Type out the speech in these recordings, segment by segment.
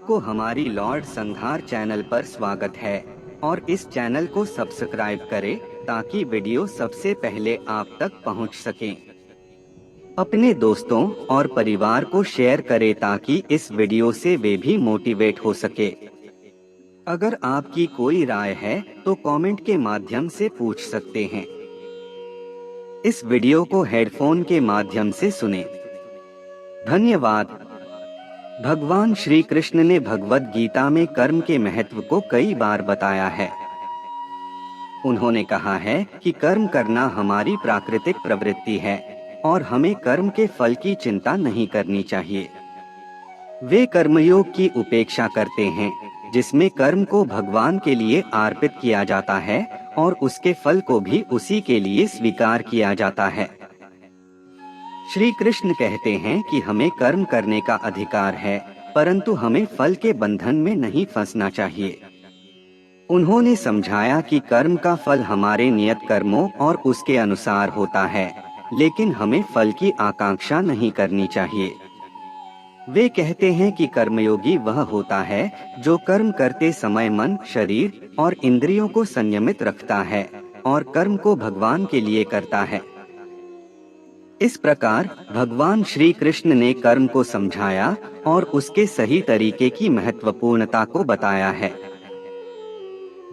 आपको हमारी लॉर्ड संघार चैनल पर स्वागत है और इस चैनल को सब्सक्राइब करें ताकि वीडियो सबसे पहले आप तक पहुंच सके। अपने दोस्तों और परिवार को शेयर करें ताकि इस वीडियो से वे भी मोटिवेट हो सके। अगर आपकी कोई राय है तो कमेंट के माध्यम से पूछ सकते हैं। इस वीडियो को हेडफोन के माध्यम से सुनें। धन्यवाद। भगवान श्री कृष्ण ने भगवद गीता में कर्म के महत्व को कई बार बताया है। उन्होंने कहा है कि कर्म करना हमारी प्राकृतिक प्रवृत्ति है और हमें कर्म के फल की चिंता नहीं करनी चाहिए। वे कर्मयोग की उपेक्षा करते हैं जिसमें कर्म को भगवान के लिए अर्पित किया जाता है और उसके फल को भी उसी के लिए स्वीकार किया जाता है। श्री कृष्ण कहते हैं कि हमें कर्म करने का अधिकार है, परंतु हमें फल के बंधन में नहीं फंसना चाहिए। उन्होंने समझाया कि कर्म का फल हमारे नियत कर्मों और उसके अनुसार होता है, लेकिन हमें फल की आकांक्षा नहीं करनी चाहिए। वे कहते हैं कि कर्मयोगी वह होता है जो कर्म करते समय मन, शरीर और इंद्रियों को संयमित रखता है और कर्म को भगवान के लिए करता है। इस प्रकार भगवान श्री कृष्ण ने कर्म को समझाया और उसके सही तरीके की महत्वपूर्णता को बताया है।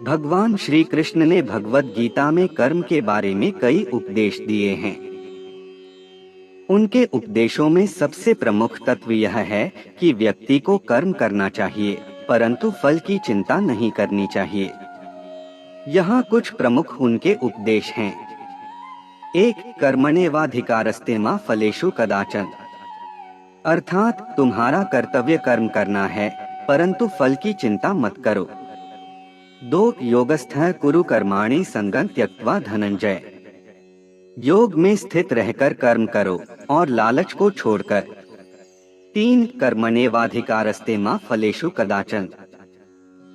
भगवान श्री कृष्ण ने भगवद गीता में कर्म के बारे में कई उपदेश दिए हैं। उनके उपदेशों में सबसे प्रमुख तत्व यह है कि व्यक्ति को कर्म करना चाहिए, परंतु फल की चिंता नहीं करनी चाहिए। यहाँ कुछ प्रमुख उनके उपदेश हैं। 1. कर्मण्येवाधिकारस्ते मा फलेषु कदाचन, अर्थात तुम्हारा कर्तव्य कर्म करना है, परंतु फल की चिंता मत करो। 2. योगस्थः कुरु कर्माणि संगं त्यक्त्वा धनंजय, योग में स्थित रहकर कर्म करो और लालच को छोड़कर। 3. कर्मण्येवाधिकारस्ते मा फलेषु कदाचन,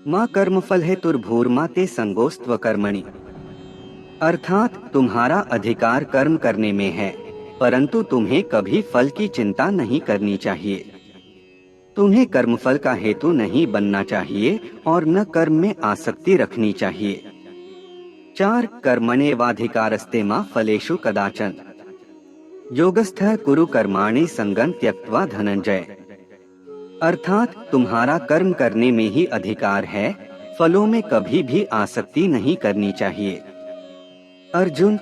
मा कर्मफल हेतुर्भूर्मा ते संगोस्त्व कर्मणि, अर्थात तुम्हारा अधिकार कर्म करने में है, परंतु तुम्हें कभी फल की चिंता नहीं करनी चाहिए। तुम्हें कर्मफल का हेतु नहीं बनना चाहिए और न कर्म में आसक्ति रखनी चाहिए। 4. कर्मण्येवाधिकारस्ते मा फलेषु कदाचन, योगस्थः कुरु कर्माणि संगं त्यक्त्वा धनंजय, अर्थात तुम्हारा कर्म करने में ही अधिकार है, फलों में कभी भी आसक्ति नहीं करनी चाहिए। अर्जुन,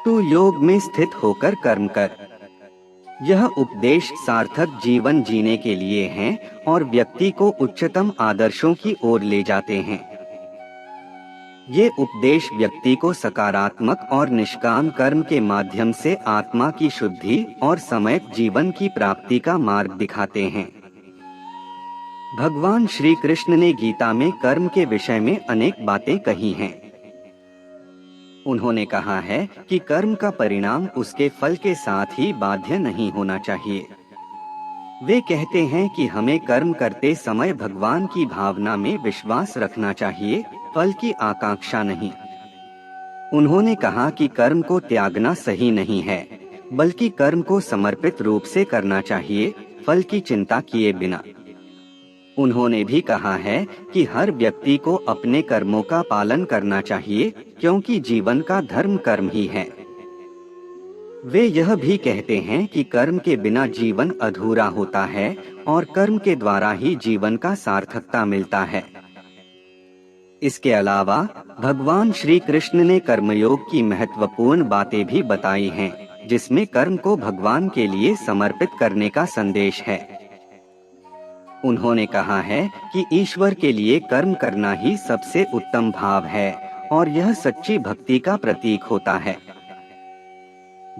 तू योग में स्थित होकर कर्म कर। यह उपदेश सार्थक जीवन जीने के लिए हैं और व्यक्ति को उच्चतम आदर्शों की ओर ले जाते हैं। ये उपदेश व्यक्ति को सकारात्मक और निष्काम कर्म के माध्यम से आत्मा की शुद्धि और सम्यक जीवन की प्राप्ति का मार्ग दिखाते हैं। भगवान श्री कृष्ण ने गीता में कर्म के विषय में अनेक बातें कही हैं। उन्होंने कहा है कि कर्म का परिणाम उसके फल के साथ ही बाध्य नहीं होना चाहिए। वे कहते हैं कि हमें कर्म करते समय भगवान की भावना में विश्वास रखना चाहिए, फल की आकांक्षा नहीं। उन्होंने कहा कि कर्म को त्यागना सही नहीं है, बल्कि कर्म को समर्पित रूप से करना चाहिए, फल की चिंता किए बिना। उन्होंने भी कहा है कि हर व्यक्ति को अपने कर्मों का पालन करना चाहिए, क्योंकि जीवन का धर्म कर्म ही है। वे यह भी कहते हैं कि कर्म के बिना जीवन अधूरा होता है और कर्म के द्वारा ही जीवन का सार्थकता मिलता है। इसके अलावा भगवान श्री कृष्ण ने कर्मयोग की महत्वपूर्ण बातें भी बताई हैं, जिसमें कर्म को भगवान के लिए समर्पित करने का संदेश है। उन्होंने कहा है कि ईश्वर के लिए कर्म करना ही सबसे उत्तम भाव है और यह सच्ची भक्ति का प्रतीक होता है।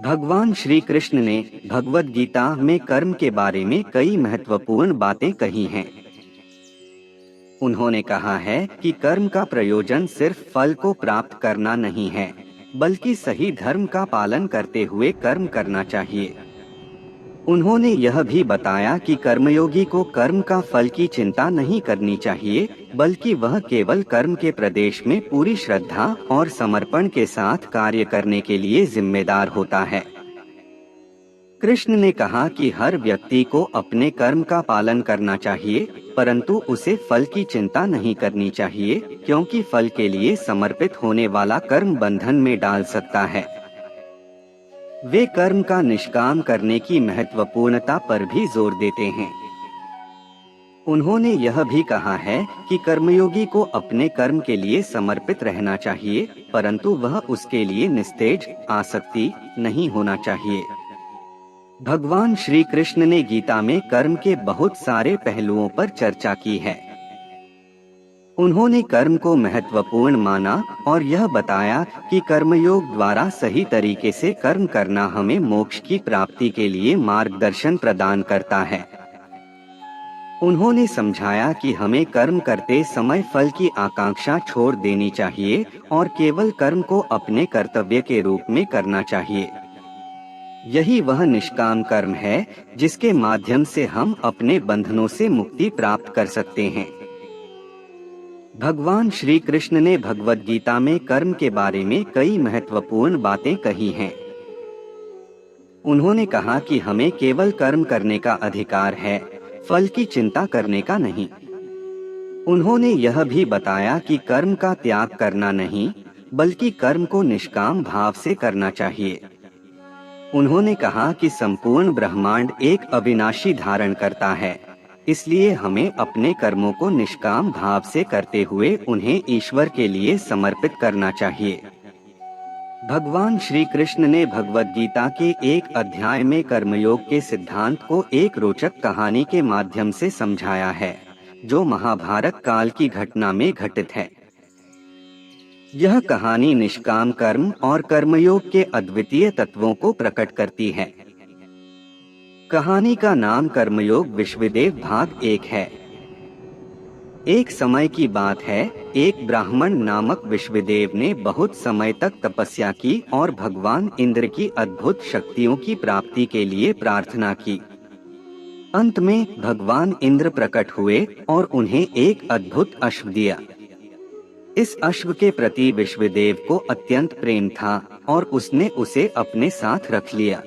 भगवान श्री कृष्ण ने भगवद गीता में कर्म के बारे में कई महत्वपूर्ण बातें कही हैं। उन्होंने कहा है कि कर्म का प्रयोजन सिर्फ फल को प्राप्त करना नहीं है, बल्कि सही धर्म का पालन करते हुए कर्म करना चाहिए। उन्होंने यह भी बताया कि कर्मयोगी को कर्म का फल की चिंता नहीं करनी चाहिए, बल्कि वह केवल कर्म के प्रदेश में पूरी श्रद्धा और समर्पण के साथ कार्य करने के लिए जिम्मेदार होता है। कृष्ण ने कहा कि हर व्यक्ति को अपने कर्म का पालन करना चाहिए, परंतु उसे फल की चिंता नहीं करनी चाहिए, क्योंकि फल के लिए समर्पित होने वाला कर्म बंधन में डाल सकता है। वे कर्म का निष्काम करने की महत्वपूर्णता पर भी जोर देते हैं। उन्होंने यह भी कहा है कि कर्मयोगी को अपने कर्म के लिए समर्पित रहना चाहिए, परंतु वह उसके लिए निस्तेज, आसक्ति नहीं होना चाहिए। भगवान श्री कृष्ण ने गीता में कर्म के बहुत सारे पहलुओं पर चर्चा की है। उन्होंने कर्म को महत्वपूर्ण माना और यह बताया कि कर्मयोग द्वारा सही तरीके से कर्म करना हमें मोक्ष की प्राप्ति के लिए मार्गदर्शन प्रदान करता है। उन्होंने समझाया कि हमें कर्म करते समय फल की आकांक्षा छोड़ देनी चाहिए और केवल कर्म को अपने कर्तव्य के रूप में करना चाहिए। यही वह निष्काम कर्म है जिसके माध्यम से हम अपने बंधनों से मुक्ति प्राप्त कर सकते हैं। भगवान श्री कृष्ण ने भगवद गीता में कर्म के बारे में कई महत्वपूर्ण बातें कही हैं। उन्होंने कहा कि हमें केवल कर्म करने का अधिकार है, फल की चिंता करने का नहीं। उन्होंने यह भी बताया कि कर्म का त्याग करना नहीं, बल्कि कर्म को निष्काम भाव से करना चाहिए। उन्होंने कहा कि संपूर्ण ब्रह्मांड एक अविनाशी धारण करता है, इसलिए हमें अपने कर्मों को निष्काम भाव से करते हुए उन्हें ईश्वर के लिए समर्पित करना चाहिए। भगवान श्री कृष्ण ने भगवद गीता के एक अध्याय में कर्मयोग के सिद्धांत को एक रोचक कहानी के माध्यम से समझाया है, जो महाभारत काल की घटना में घटित है। यह कहानी निष्काम कर्म और कर्मयोग के अद्वितीय तत्वों को प्रकट करती है। कहानी का नाम कर्मयोग विश्वदेव भाग 1 है। एक समय की बात है, एक ब्राह्मण नामक विश्वदेव ने बहुत समय तक तपस्या की और भगवान इंद्र की अद्भुत शक्तियों की प्राप्ति के लिए प्रार्थना की। अंत में भगवान इंद्र प्रकट हुए और उन्हें एक अद्भुत अश्व दिया। इस अश्व के प्रति विश्वदेव को अत्यंत प्रेम था और उसने उसे अपने साथ रख लिया।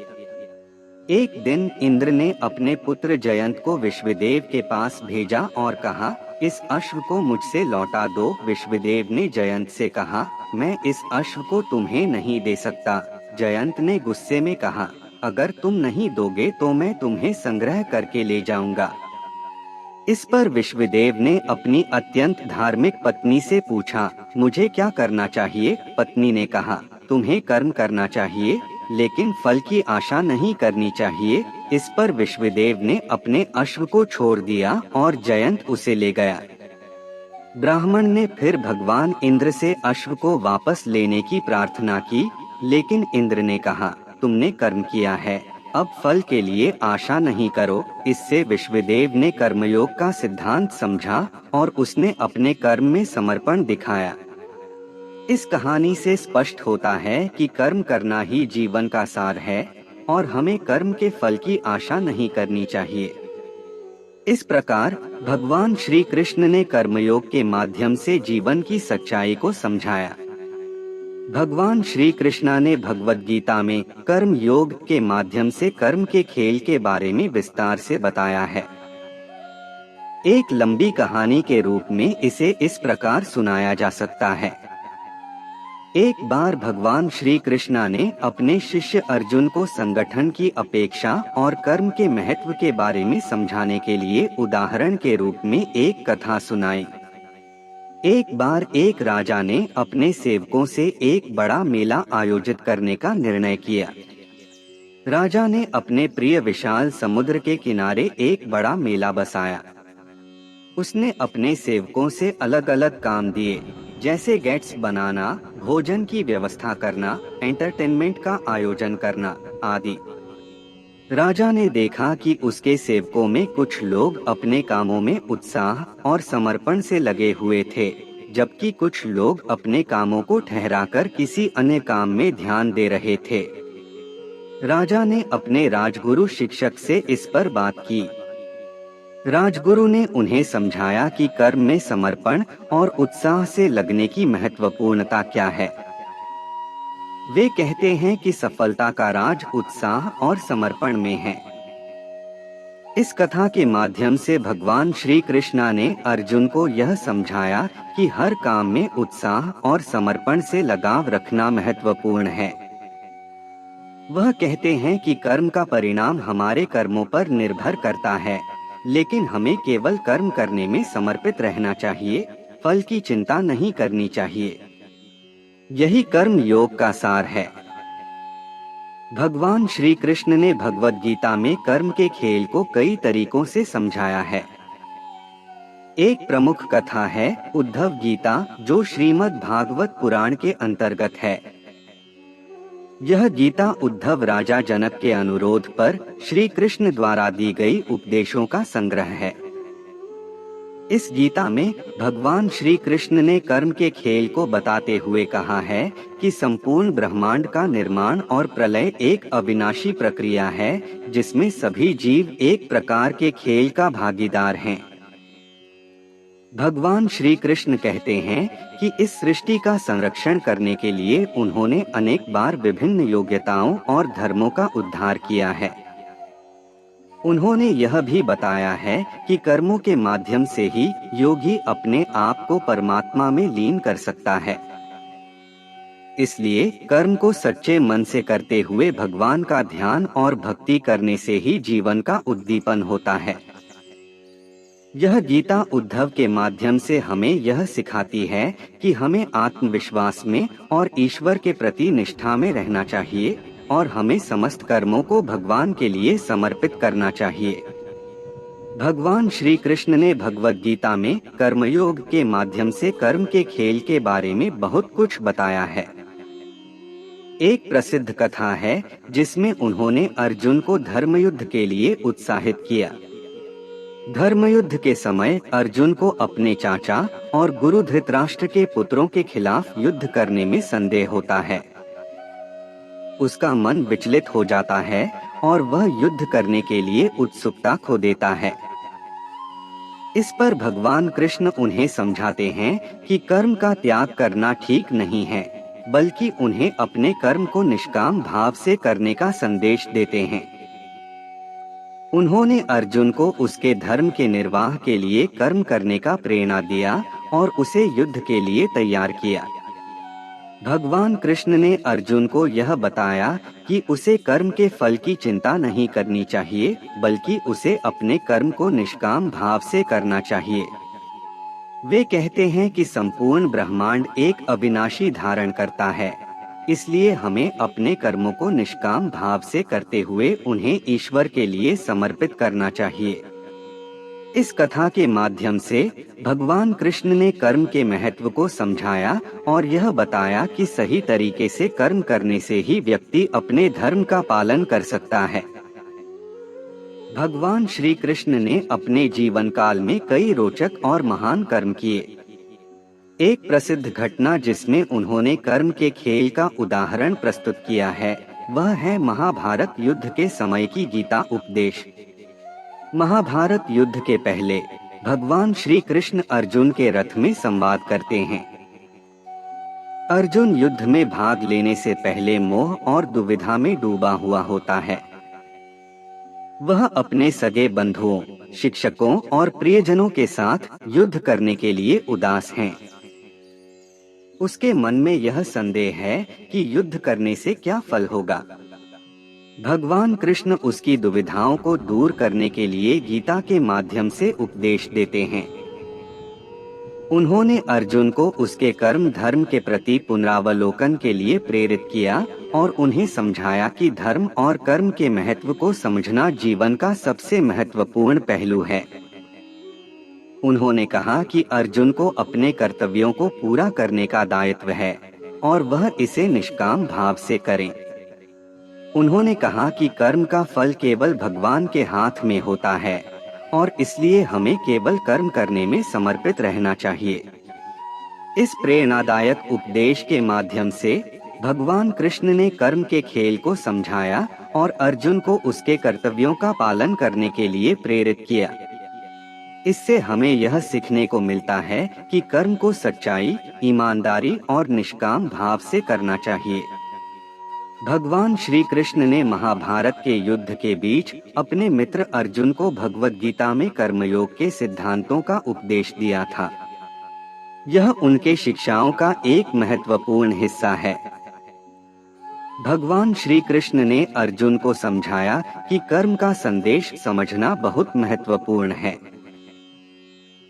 एक दिन इंद्र ने अपने पुत्र जयंत को विश्वदेव के पास भेजा और कहा, इस अश्व को मुझसे लौटा दो। विश्वदेव ने जयंत से कहा, मैं इस अश्व को तुम्हें नहीं दे सकता। जयंत ने गुस्से में कहा, अगर तुम नहीं दोगे तो मैं तुम्हें संग्रह करके ले जाऊंगा। इस पर विश्वदेव ने अपनी अत्यंत धार्मिक पत्नी से पूछा, मुझे क्या करना चाहिए? पत्नी ने कहा, तुम्हें कर्म करना चाहिए, लेकिन फल की आशा नहीं करनी चाहिए। इस पर विश्वदेव ने अपने अश्व को छोड़ दिया और जयंत उसे ले गया। ब्राह्मण ने फिर भगवान इंद्र से अश्व को वापस लेने की प्रार्थना की, लेकिन इंद्र ने कहा, तुमने कर्म किया है, अब फल के लिए आशा नहीं करो। इससे विश्वदेव ने कर्मयोग का सिद्धांत समझा और उसने अपने कर्म में समर्पण दिखाया। इस कहानी से स्पष्ट होता है कि कर्म करना ही जीवन का सार है और हमें कर्म के फल की आशा नहीं करनी चाहिए। इस प्रकार भगवान श्री कृष्ण ने कर्मयोग के माध्यम से जीवन की सच्चाई को समझाया। भगवान श्री कृष्ण ने भगवद गीता में कर्म योग के माध्यम से कर्म के खेल के बारे में विस्तार से बताया है। एक लंबी कहानी के रूप में इसे इस प्रकार सुनाया जा सकता है। एक बार भगवान श्री कृष्ण ने अपने शिष्य अर्जुन को संगठन की अपेक्षा और कर्म के महत्व के बारे में समझाने के लिए उदाहरण के रूप में एक कथा सुनाई। एक बार एक राजा ने अपने सेवकों से एक बड़ा मेला आयोजित करने का निर्णय किया। राजा ने अपने प्रिय विशाल समुद्र के किनारे एक बड़ा मेला बसाया। उसने अपने सेवकों से अलग अलग काम दिए, जैसे गेट्स बनाना, भोजन की व्यवस्था करना, एंटरटेनमेंट का आयोजन करना आदि। राजा ने देखा कि उसके सेवकों में कुछ लोग अपने कामों में उत्साह और समर्पण से लगे हुए थे, जबकि कुछ लोग अपने कामों को ठहराकर किसी अन्य काम में ध्यान दे रहे थे। राजा ने अपने राजगुरु शिक्षक से इस पर बात की। राजगुरु ने उन्हें समझाया कि कर्म में समर्पण और उत्साह से लगने की महत्वपूर्णता क्या है। वे कहते हैं कि सफलता का राज उत्साह और समर्पण में है। इस कथा के माध्यम से भगवान श्री कृष्णा ने अर्जुन को यह समझाया कि हर काम में उत्साह और समर्पण से लगाव रखना महत्वपूर्ण है। वह कहते हैं कि कर्म का परिणाम हमारे कर्मों पर निर्भर करता है, लेकिन हमें केवल कर्म करने में समर्पित रहना चाहिए, फल की चिंता नहीं करनी चाहिए। यही कर्म योग का सार है। भगवान श्री कृष्ण ने भगवद गीता में कर्म के खेल को कई तरीकों से समझाया है। एक प्रमुख कथा है उद्धव गीता, जो श्रीमद् भागवत पुराण के अंतर्गत है। यह गीता उद्धव राजा जनक के अनुरोध पर श्री कृष्ण द्वारा दी गई उपदेशों का संग्रह है। इस गीता में भगवान श्री कृष्ण ने कर्म के खेल को बताते हुए कहा है कि संपूर्ण ब्रह्मांड का निर्माण और प्रलय एक अविनाशी प्रक्रिया है, जिसमें सभी जीव एक प्रकार के खेल का भागीदार हैं। भगवान श्री कृष्ण कहते हैं कि इस सृष्टि का संरक्षण करने के लिए उन्होंने अनेक बार विभिन्न योग्यताओं और धर्मों का उद्धार किया है। उन्होंने यह भी बताया है कि कर्मों के माध्यम से ही योगी अपने आप को परमात्मा में लीन कर सकता है। इसलिए कर्म को सच्चे मन से करते हुए भगवान का ध्यान और भक्ति करने से ही जीवन का उद्दीपन होता है। यह गीता उद्धव के माध्यम से हमें यह सिखाती है कि हमें आत्मविश्वास में और ईश्वर के प्रति निष्ठा में रहना चाहिए और हमें समस्त कर्मों को भगवान के लिए समर्पित करना चाहिए। भगवान श्री कृष्ण ने भगवद गीता में कर्मयोग के माध्यम से कर्म के खेल के बारे में बहुत कुछ बताया है। एक प्रसिद्ध कथा है जिसमें उन्होंने अर्जुन को धर्मयुद्ध के लिए उत्साहित किया। धर्मयुद्ध के समय अर्जुन को अपने चाचा और गुरु धृतराष्ट्र के पुत्रों के खिलाफ युद्ध करने में संदेह होता है। उसका मन विचलित हो जाता है और वह युद्ध करने के लिए उत्सुकता खो देता है। इस पर भगवान कृष्ण उन्हें समझाते हैं कि कर्म का त्याग करना ठीक नहीं है, बल्कि उन्हें अपने कर्म को निष्काम भाव से करने का संदेश देते हैं। उन्होंने अर्जुन को उसके धर्म के निर्वाह के लिए कर्म करने का प्रेरणा दिया और उसे युद्ध के लिए तैयार किया। भगवान कृष्ण ने अर्जुन को यह बताया कि उसे कर्म के फल की चिंता नहीं करनी चाहिए, बल्कि उसे अपने कर्म को निष्काम भाव से करना चाहिए। वे कहते हैं कि संपूर्ण ब्रह्मांड एक अविनाशी धारण करता है, इसलिए हमें अपने कर्मों को निष्काम भाव से करते हुए उन्हें ईश्वर के लिए समर्पित करना चाहिए। इस कथा के माध्यम से भगवान कृष्ण ने कर्म के महत्व को समझाया और यह बताया कि सही तरीके से कर्म करने से ही व्यक्ति अपने धर्म का पालन कर सकता है। भगवान श्री कृष्ण ने अपने जीवन काल में कई रोचक और महान कर्म किए। एक प्रसिद्ध घटना जिसमें उन्होंने कर्म के खेल का उदाहरण प्रस्तुत किया है, वह है महाभारत युद्ध के समय की गीता उपदेश। महाभारत युद्ध के पहले भगवान श्री कृष्ण अर्जुन के रथ में संवाद करते हैं। अर्जुन युद्ध में भाग लेने से पहले मोह और दुविधा में डूबा हुआ होता है। वह अपने सगे बंधुओं, शिक्षकों और प्रियजनों के साथ युद्ध करने के लिए उदास हैं। उसके मन में यह संदेह है कि युद्ध करने से क्या फल होगा। भगवान कृष्ण उसकी दुविधाओं को दूर करने के लिए गीता के माध्यम से उपदेश देते हैं। उन्होंने अर्जुन को उसके कर्म धर्म के प्रति पुनरावलोकन के लिए प्रेरित किया और उन्हें समझाया कि धर्म और कर्म के महत्व को समझना जीवन का सबसे महत्वपूर्ण पहलू है। उन्होंने कहा कि अर्जुन को अपने कर्तव्यों को पूरा करने का दायित्व है और वह इसे निष्काम भाव से करें। उन्होंने कहा कि कर्म का फल केवल भगवान के हाथ में होता है और इसलिए हमें केवल कर्म करने में समर्पित रहना चाहिए। इस प्रेरणादायक उपदेश के माध्यम से भगवान कृष्ण ने कर्म के खेल को समझाया और अर्जुन को उसके कर्तव्यों का पालन करने के लिए प्रेरित किया। इससे हमें यह सीखने को मिलता है कि कर्म को सच्चाई, ईमानदारी और निष्काम भाव से करना चाहिए। भगवान श्री कृष्ण ने महाभारत के युद्ध के बीच अपने मित्र अर्जुन को भगवद गीता में कर्मयोग के सिद्धांतों का उपदेश दिया था। यह उनके शिक्षाओं का एक महत्वपूर्ण हिस्सा है। भगवान श्री कृष्ण ने अर्जुन को समझाया कि कर्म का संदेश समझना बहुत महत्वपूर्ण है।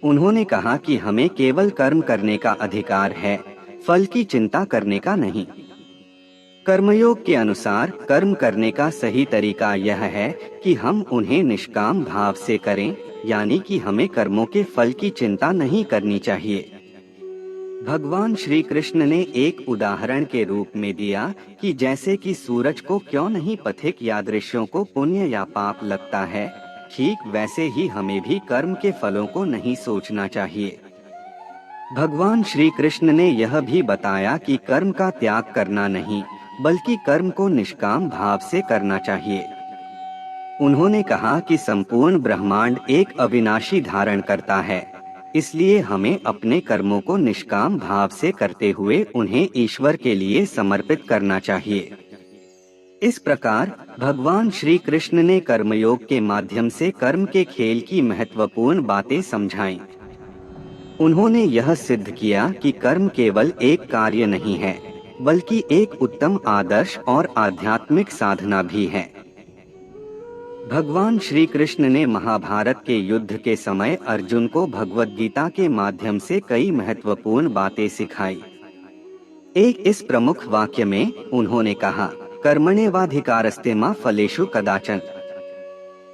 उन्होंने कहा कि हमें केवल कर्म करने का अधिकार है, फल की चिंता करने का नहीं। कर्मयोग के अनुसार कर्म करने का सही तरीका यह है कि हम उन्हें निष्काम भाव से करें, यानी कि हमें कर्मों के फल की चिंता नहीं करनी चाहिए। भगवान श्री कृष्ण ने एक उदाहरण के रूप में दिया कि जैसे कि सूरज को क्यों नहीं पथिक या दृश्यों को पुण्य या पाप लगता है, ठीक वैसे ही हमें भी कर्म के फलों को नहीं सोचना चाहिए। भगवान श्री कृष्ण ने यह भी बताया कि कर्म का त्याग करना नहीं, बल्कि कर्म को निष्काम भाव से करना चाहिए। उन्होंने कहा कि संपूर्ण ब्रह्मांड एक अविनाशी धारण करता है, इसलिए हमें अपने कर्मों को निष्काम भाव से करते हुए उन्हें ईश्वर के लिए समर्पित करना चाहिए। इस प्रकार भगवान श्री कृष्ण ने कर्मयोग के माध्यम से कर्म के खेल की महत्वपूर्ण बातें समझाईं। उन्होंने यह सिद्ध किया कि कर्म केवल एक कार्य नहीं है, बल्कि एक उत्तम आदर्श और आध्यात्मिक साधना भी है। भगवान श्री कृष्ण ने महाभारत के युद्ध के समय अर्जुन को भगवद गीता के माध्यम से कई महत्वपूर्ण बातें सिखाई। एक इस प्रमुख वाक्य में उन्होंने कहा, कर्मण्येवाधिकारस्ते मा फलेषु कदाचन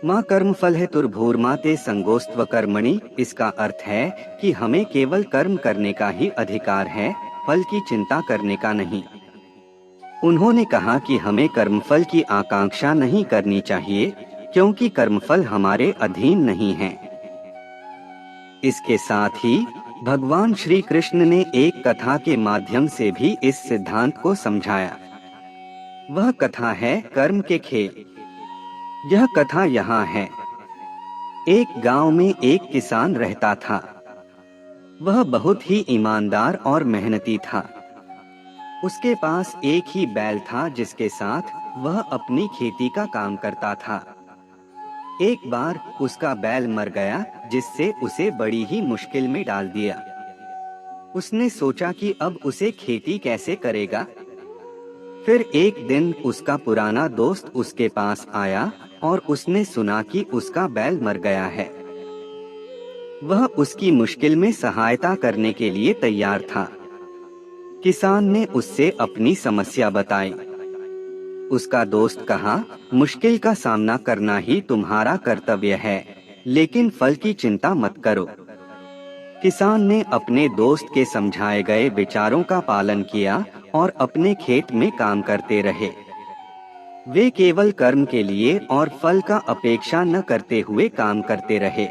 माँ कर्मफल है तुर्भूर्मा ते संगोस्त्व कर्मणि। इसका अर्थ है कि हमें केवल कर्म करने का ही अधिकार है, फल की चिंता करने का नहीं। उन्होंने कहा कि हमें कर्मफल की आकांक्षा नहीं करनी चाहिए, क्योंकि कर्मफल हमारे अधीन नहीं है। इसके साथ ही भगवान श्री कृष्ण ने एक कथा के माध्यम से भी इस सिद्धांत को समझाया। वह कथा है कर्म के खेल। यह कथा यहाँ है। एक गांव में एक किसान रहता था। वह बहुत ही ईमानदार और मेहनती था। उसके पास एक ही बैल था जिसके साथ वह अपनी खेती का काम करता था। एक बार उसका बैल मर गया, जिससे उसे बड़ी ही मुश्किल में डाल दिया। उसने सोचा कि अब उसे खेती कैसे करेगा। फिर एक दिन उसका पुराना दोस्त उसके पास आया और उसने सुना कि उसका बैल मर गया है। वह उसकी मुश्किल में सहायता करने के लिए तैयार था। किसान ने उससे अपनी समस्या बताई। उसका दोस्त कहा, मुश्किल का सामना करना ही तुम्हारा कर्तव्य है, लेकिन फल की चिंता मत करो। किसान ने अपने दोस्त के समझाए गए विचारों का पालन किया और अपने खेत में काम करते रहे। वे केवल कर्म के लिए और फल का अपेक्षा न करते हुए काम करते रहे।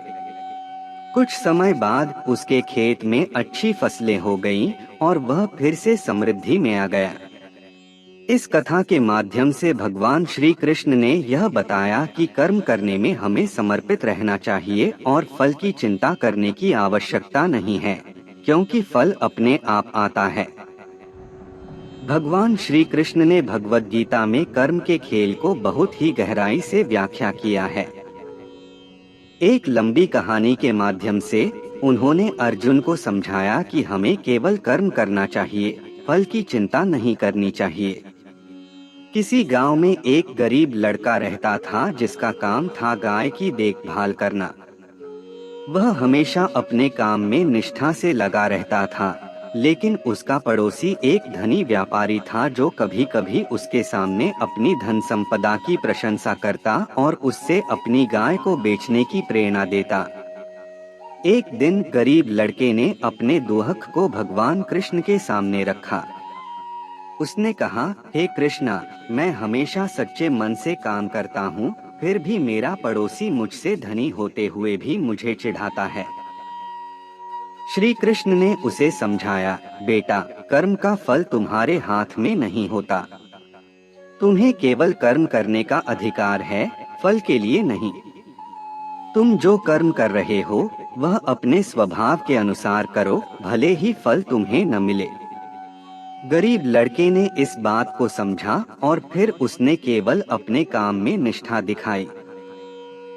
कुछ समय बाद उसके खेत में अच्छी फसलें हो गईं और वह फिर से समृद्धि में आ गया। इस कथा के माध्यम से भगवान श्री कृष्ण ने यह बताया कि कर्म करने में हमें समर्पित रहना चाहिए और फल की चिंता करने की आवश्यकता नहीं है, क्योंकि फल अपने आप आता है। भगवान श्री कृष्ण ने भगवद गीता में कर्म के खेल को बहुत ही गहराई से व्याख्या किया है। एक लंबी कहानी के माध्यम से उन्होंने अर्जुन को समझाया कि हमें केवल कर्म करना चाहिए, फल की चिंता नहीं करनी चाहिए। किसी गांव में एक गरीब लड़का रहता था जिसका काम था गाय की देखभाल करना। वह हमेशा अपने काम में निष्ठा से लगा रहता था, लेकिन उसका पड़ोसी एक धनी व्यापारी था जो कभी कभी उसके सामने अपनी धन संपदा की प्रशंसा करता और उससे अपनी गाय को बेचने की प्रेरणा देता। एक दिन गरीब लड़के ने अपने दोहक को भगवान कृष्ण के सामने रखा। उसने कहा, हे कृष्णा, मैं हमेशा सच्चे मन से काम करता हूँ, फिर भी मेरा पड़ोसी मुझसे धनी होते हुए भी मुझे चिढ़ाता है। श्री कृष्ण ने उसे समझाया, बेटा, कर्म का फल तुम्हारे हाथ में नहीं होता। तुम्हें केवल कर्म करने का अधिकार है, फल के लिए नहीं। तुम जो कर्म कर रहे हो वह अपने स्वभाव के अनुसार करो, भले ही फल तुम्हें न मिले। गरीब लड़के ने इस बात को समझा और फिर उसने केवल अपने काम में निष्ठा दिखाई।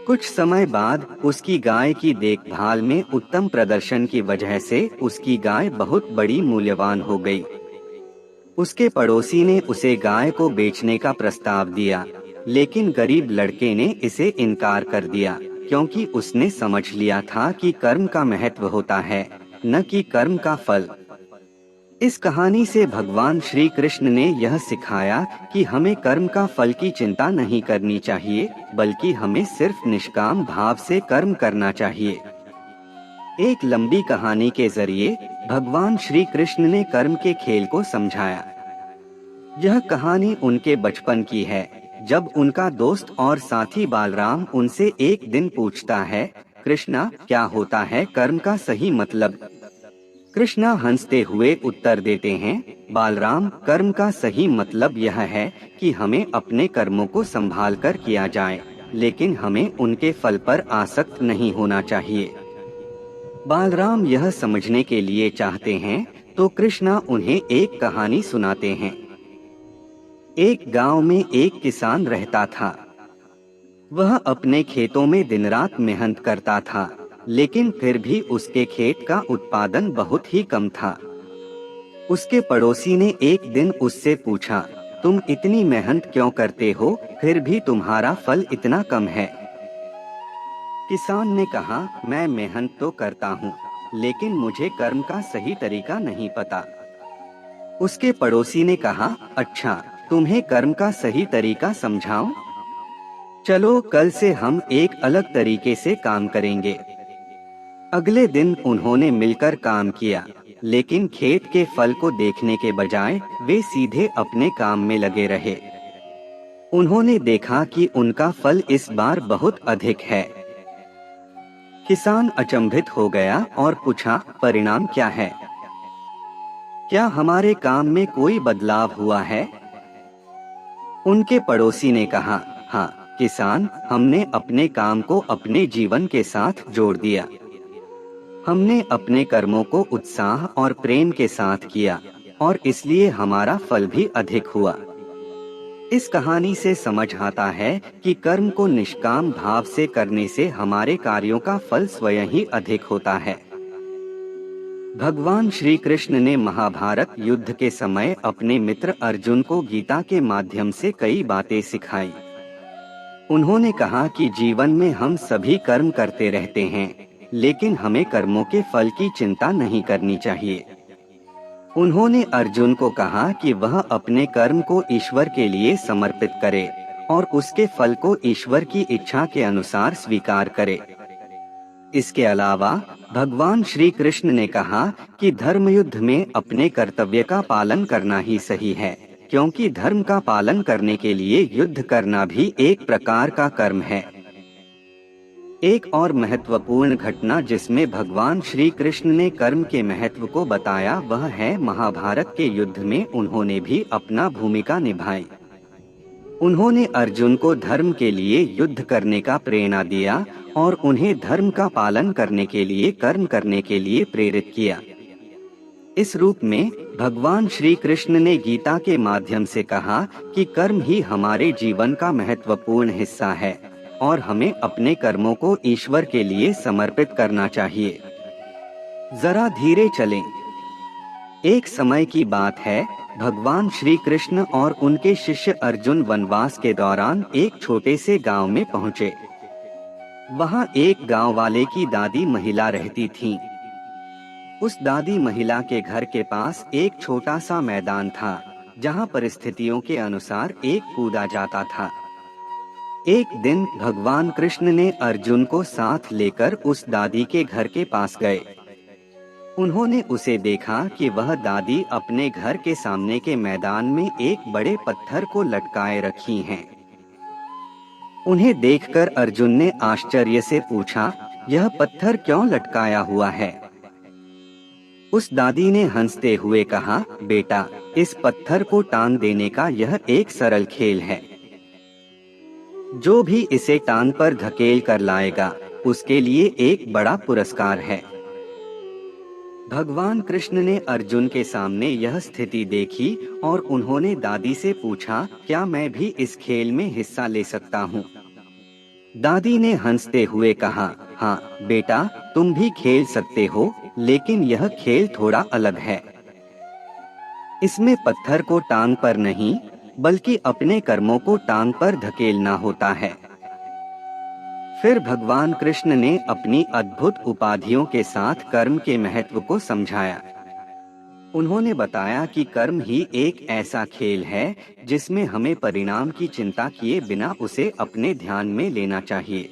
कुछ समय बाद उसकी गाय की देखभाल में उत्तम प्रदर्शन की वजह से उसकी गाय बहुत बड़ी मूल्यवान हो गई। उसके पड़ोसी ने उसे गाय को बेचने का प्रस्ताव दिया, लेकिन गरीब लड़के ने इसे इनकार कर दिया, क्योंकि उसने समझ लिया था कि कर्म का महत्व होता है, न कि कर्म का फल। इस कहानी से भगवान श्री कृष्ण ने यह सिखाया कि हमें कर्म का फल की चिंता नहीं करनी चाहिए, बल्कि हमें सिर्फ निष्काम भाव से कर्म करना चाहिए। एक लंबी कहानी के जरिए भगवान श्री कृष्ण ने कर्म के खेल को समझाया। यह कहानी उनके बचपन की है, जब उनका दोस्त और साथी बालराम उनसे एक दिन पूछता है, कृष्णा, क्या होता है कर्म का सही मतलब? कृष्णा हंसते हुए उत्तर देते हैं, बालराम, कर्म का सही मतलब यह है कि हमें अपने कर्मों को संभाल कर किया जाए, लेकिन हमें उनके फल पर आसक्त नहीं होना चाहिए। बालराम यह समझने के लिए चाहते हैं, तो कृष्णा उन्हें एक कहानी सुनाते हैं। एक गांव में एक किसान रहता था। वह अपने खेतों में दिन रात मेहनत करता था, लेकिन फिर भी उसके खेत का उत्पादन बहुत ही कम था। उसके पड़ोसी ने एक दिन उससे पूछा, तुम इतनी मेहनत क्यों करते हो, फिर भी तुम्हारा फल इतना कम है? किसान ने कहा, मैं मेहनत तो करता हूँ, लेकिन मुझे कर्म का सही तरीका नहीं पता। उसके पड़ोसी ने कहा, अच्छा, तुम्हें कर्म का सही तरीका समझाऊं? चलो, कल से हम एक अलग तरीके से काम करेंगे। अगले दिन उन्होंने मिलकर काम किया, लेकिन खेत के फल को देखने के बजाय वे सीधे अपने काम में लगे रहे। उन्होंने देखा कि उनका फल इस बार बहुत अधिक है। किसान अचंभित हो गया और पूछा, परिणाम क्या है? क्या हमारे काम में कोई बदलाव हुआ है? उनके पड़ोसी ने कहा, हाँ किसान, हमने अपने काम को अपने जीवन के साथ जोड़ दिया। हमने अपने कर्मों को उत्साह और प्रेम के साथ किया, और इसलिए हमारा फल भी अधिक हुआ। इस कहानी से समझ आता है कि कर्म को निष्काम भाव से करने से हमारे कार्यों का फल स्वयं ही अधिक होता है। भगवान श्री कृष्ण ने महाभारत युद्ध के समय अपने मित्र अर्जुन को गीता के माध्यम से कई बातें सिखाई। उन्होंने कहा कि जीवन में हम सभी कर्म करते रहते हैं, लेकिन हमें कर्मों के फल की चिंता नहीं करनी चाहिए। उन्होंने अर्जुन को कहा कि वह अपने कर्म को ईश्वर के लिए समर्पित करे और उसके फल को ईश्वर की इच्छा के अनुसार स्वीकार करे। इसके अलावा भगवान श्री कृष्ण ने कहा कि धर्म युद्ध में अपने कर्तव्य का पालन करना ही सही है, क्योंकि धर्म का पालन करने के लिए युद्ध करना भी एक प्रकार का कर्म है। एक और महत्वपूर्ण घटना जिसमें भगवान श्री कृष्ण ने कर्म के महत्व को बताया, वह है महाभारत के युद्ध में उन्होंने भी अपना भूमिका निभाई। उन्होंने अर्जुन को धर्म के लिए युद्ध करने का प्रेरणा दिया और उन्हें धर्म का पालन करने के लिए कर्म करने के लिए प्रेरित किया। इस रूप में भगवान श्री कृष्ण ने गीता के माध्यम से कहा कि कर्म ही हमारे जीवन का महत्वपूर्ण हिस्सा है और हमें अपने कर्मों को ईश्वर के लिए समर्पित करना चाहिए। जरा धीरे चलें। एक समय की बात है, भगवान श्री कृष्ण और उनके शिष्य अर्जुन वनवास के दौरान एक छोटे से गांव में पहुंचे। वहां एक गांव वाले की दादी महिला रहती थीं। उस दादी महिला के घर के पास एक छोटा सा मैदान था, जहां परिस्थितियों के अनुसार एक कूदा जाता था। एक दिन भगवान कृष्ण ने अर्जुन को साथ लेकर उस दादी के घर के पास गए। उन्होंने उसे देखा कि वह दादी अपने घर के सामने के मैदान में एक बड़े पत्थर को लटकाए रखी हैं। उन्हें देखकर अर्जुन ने आश्चर्य से पूछा, यह पत्थर क्यों लटकाया हुआ है? उस दादी ने हंसते हुए कहा, बेटा, इस पत्थर को टांग देने का यह एक सरल खेल है। जो भी इसे टांग पर धकेल कर लाएगा, उसके लिए एक बड़ा पुरस्कार है। भगवान कृष्ण ने अर्जुन के सामने यह स्थिति देखी और उन्होंने दादी से पूछा, क्या मैं भी इस खेल में हिस्सा ले सकता हूँ? दादी ने हंसते हुए कहा, हाँ बेटा, तुम भी खेल सकते हो, लेकिन यह खेल थोड़ा अलग है। इसमें पत्थर को टांग पर नहीं, बल्कि अपने कर्मों को टांग पर धकेलना होता है। फिर भगवान कृष्ण ने अपनी अद्भुत उपाधियों के साथ कर्म के महत्व को समझाया। उन्होंने बताया कि कर्म ही एक ऐसा खेल है जिसमें हमें परिणाम की चिंता किए बिना उसे अपने ध्यान में लेना चाहिए।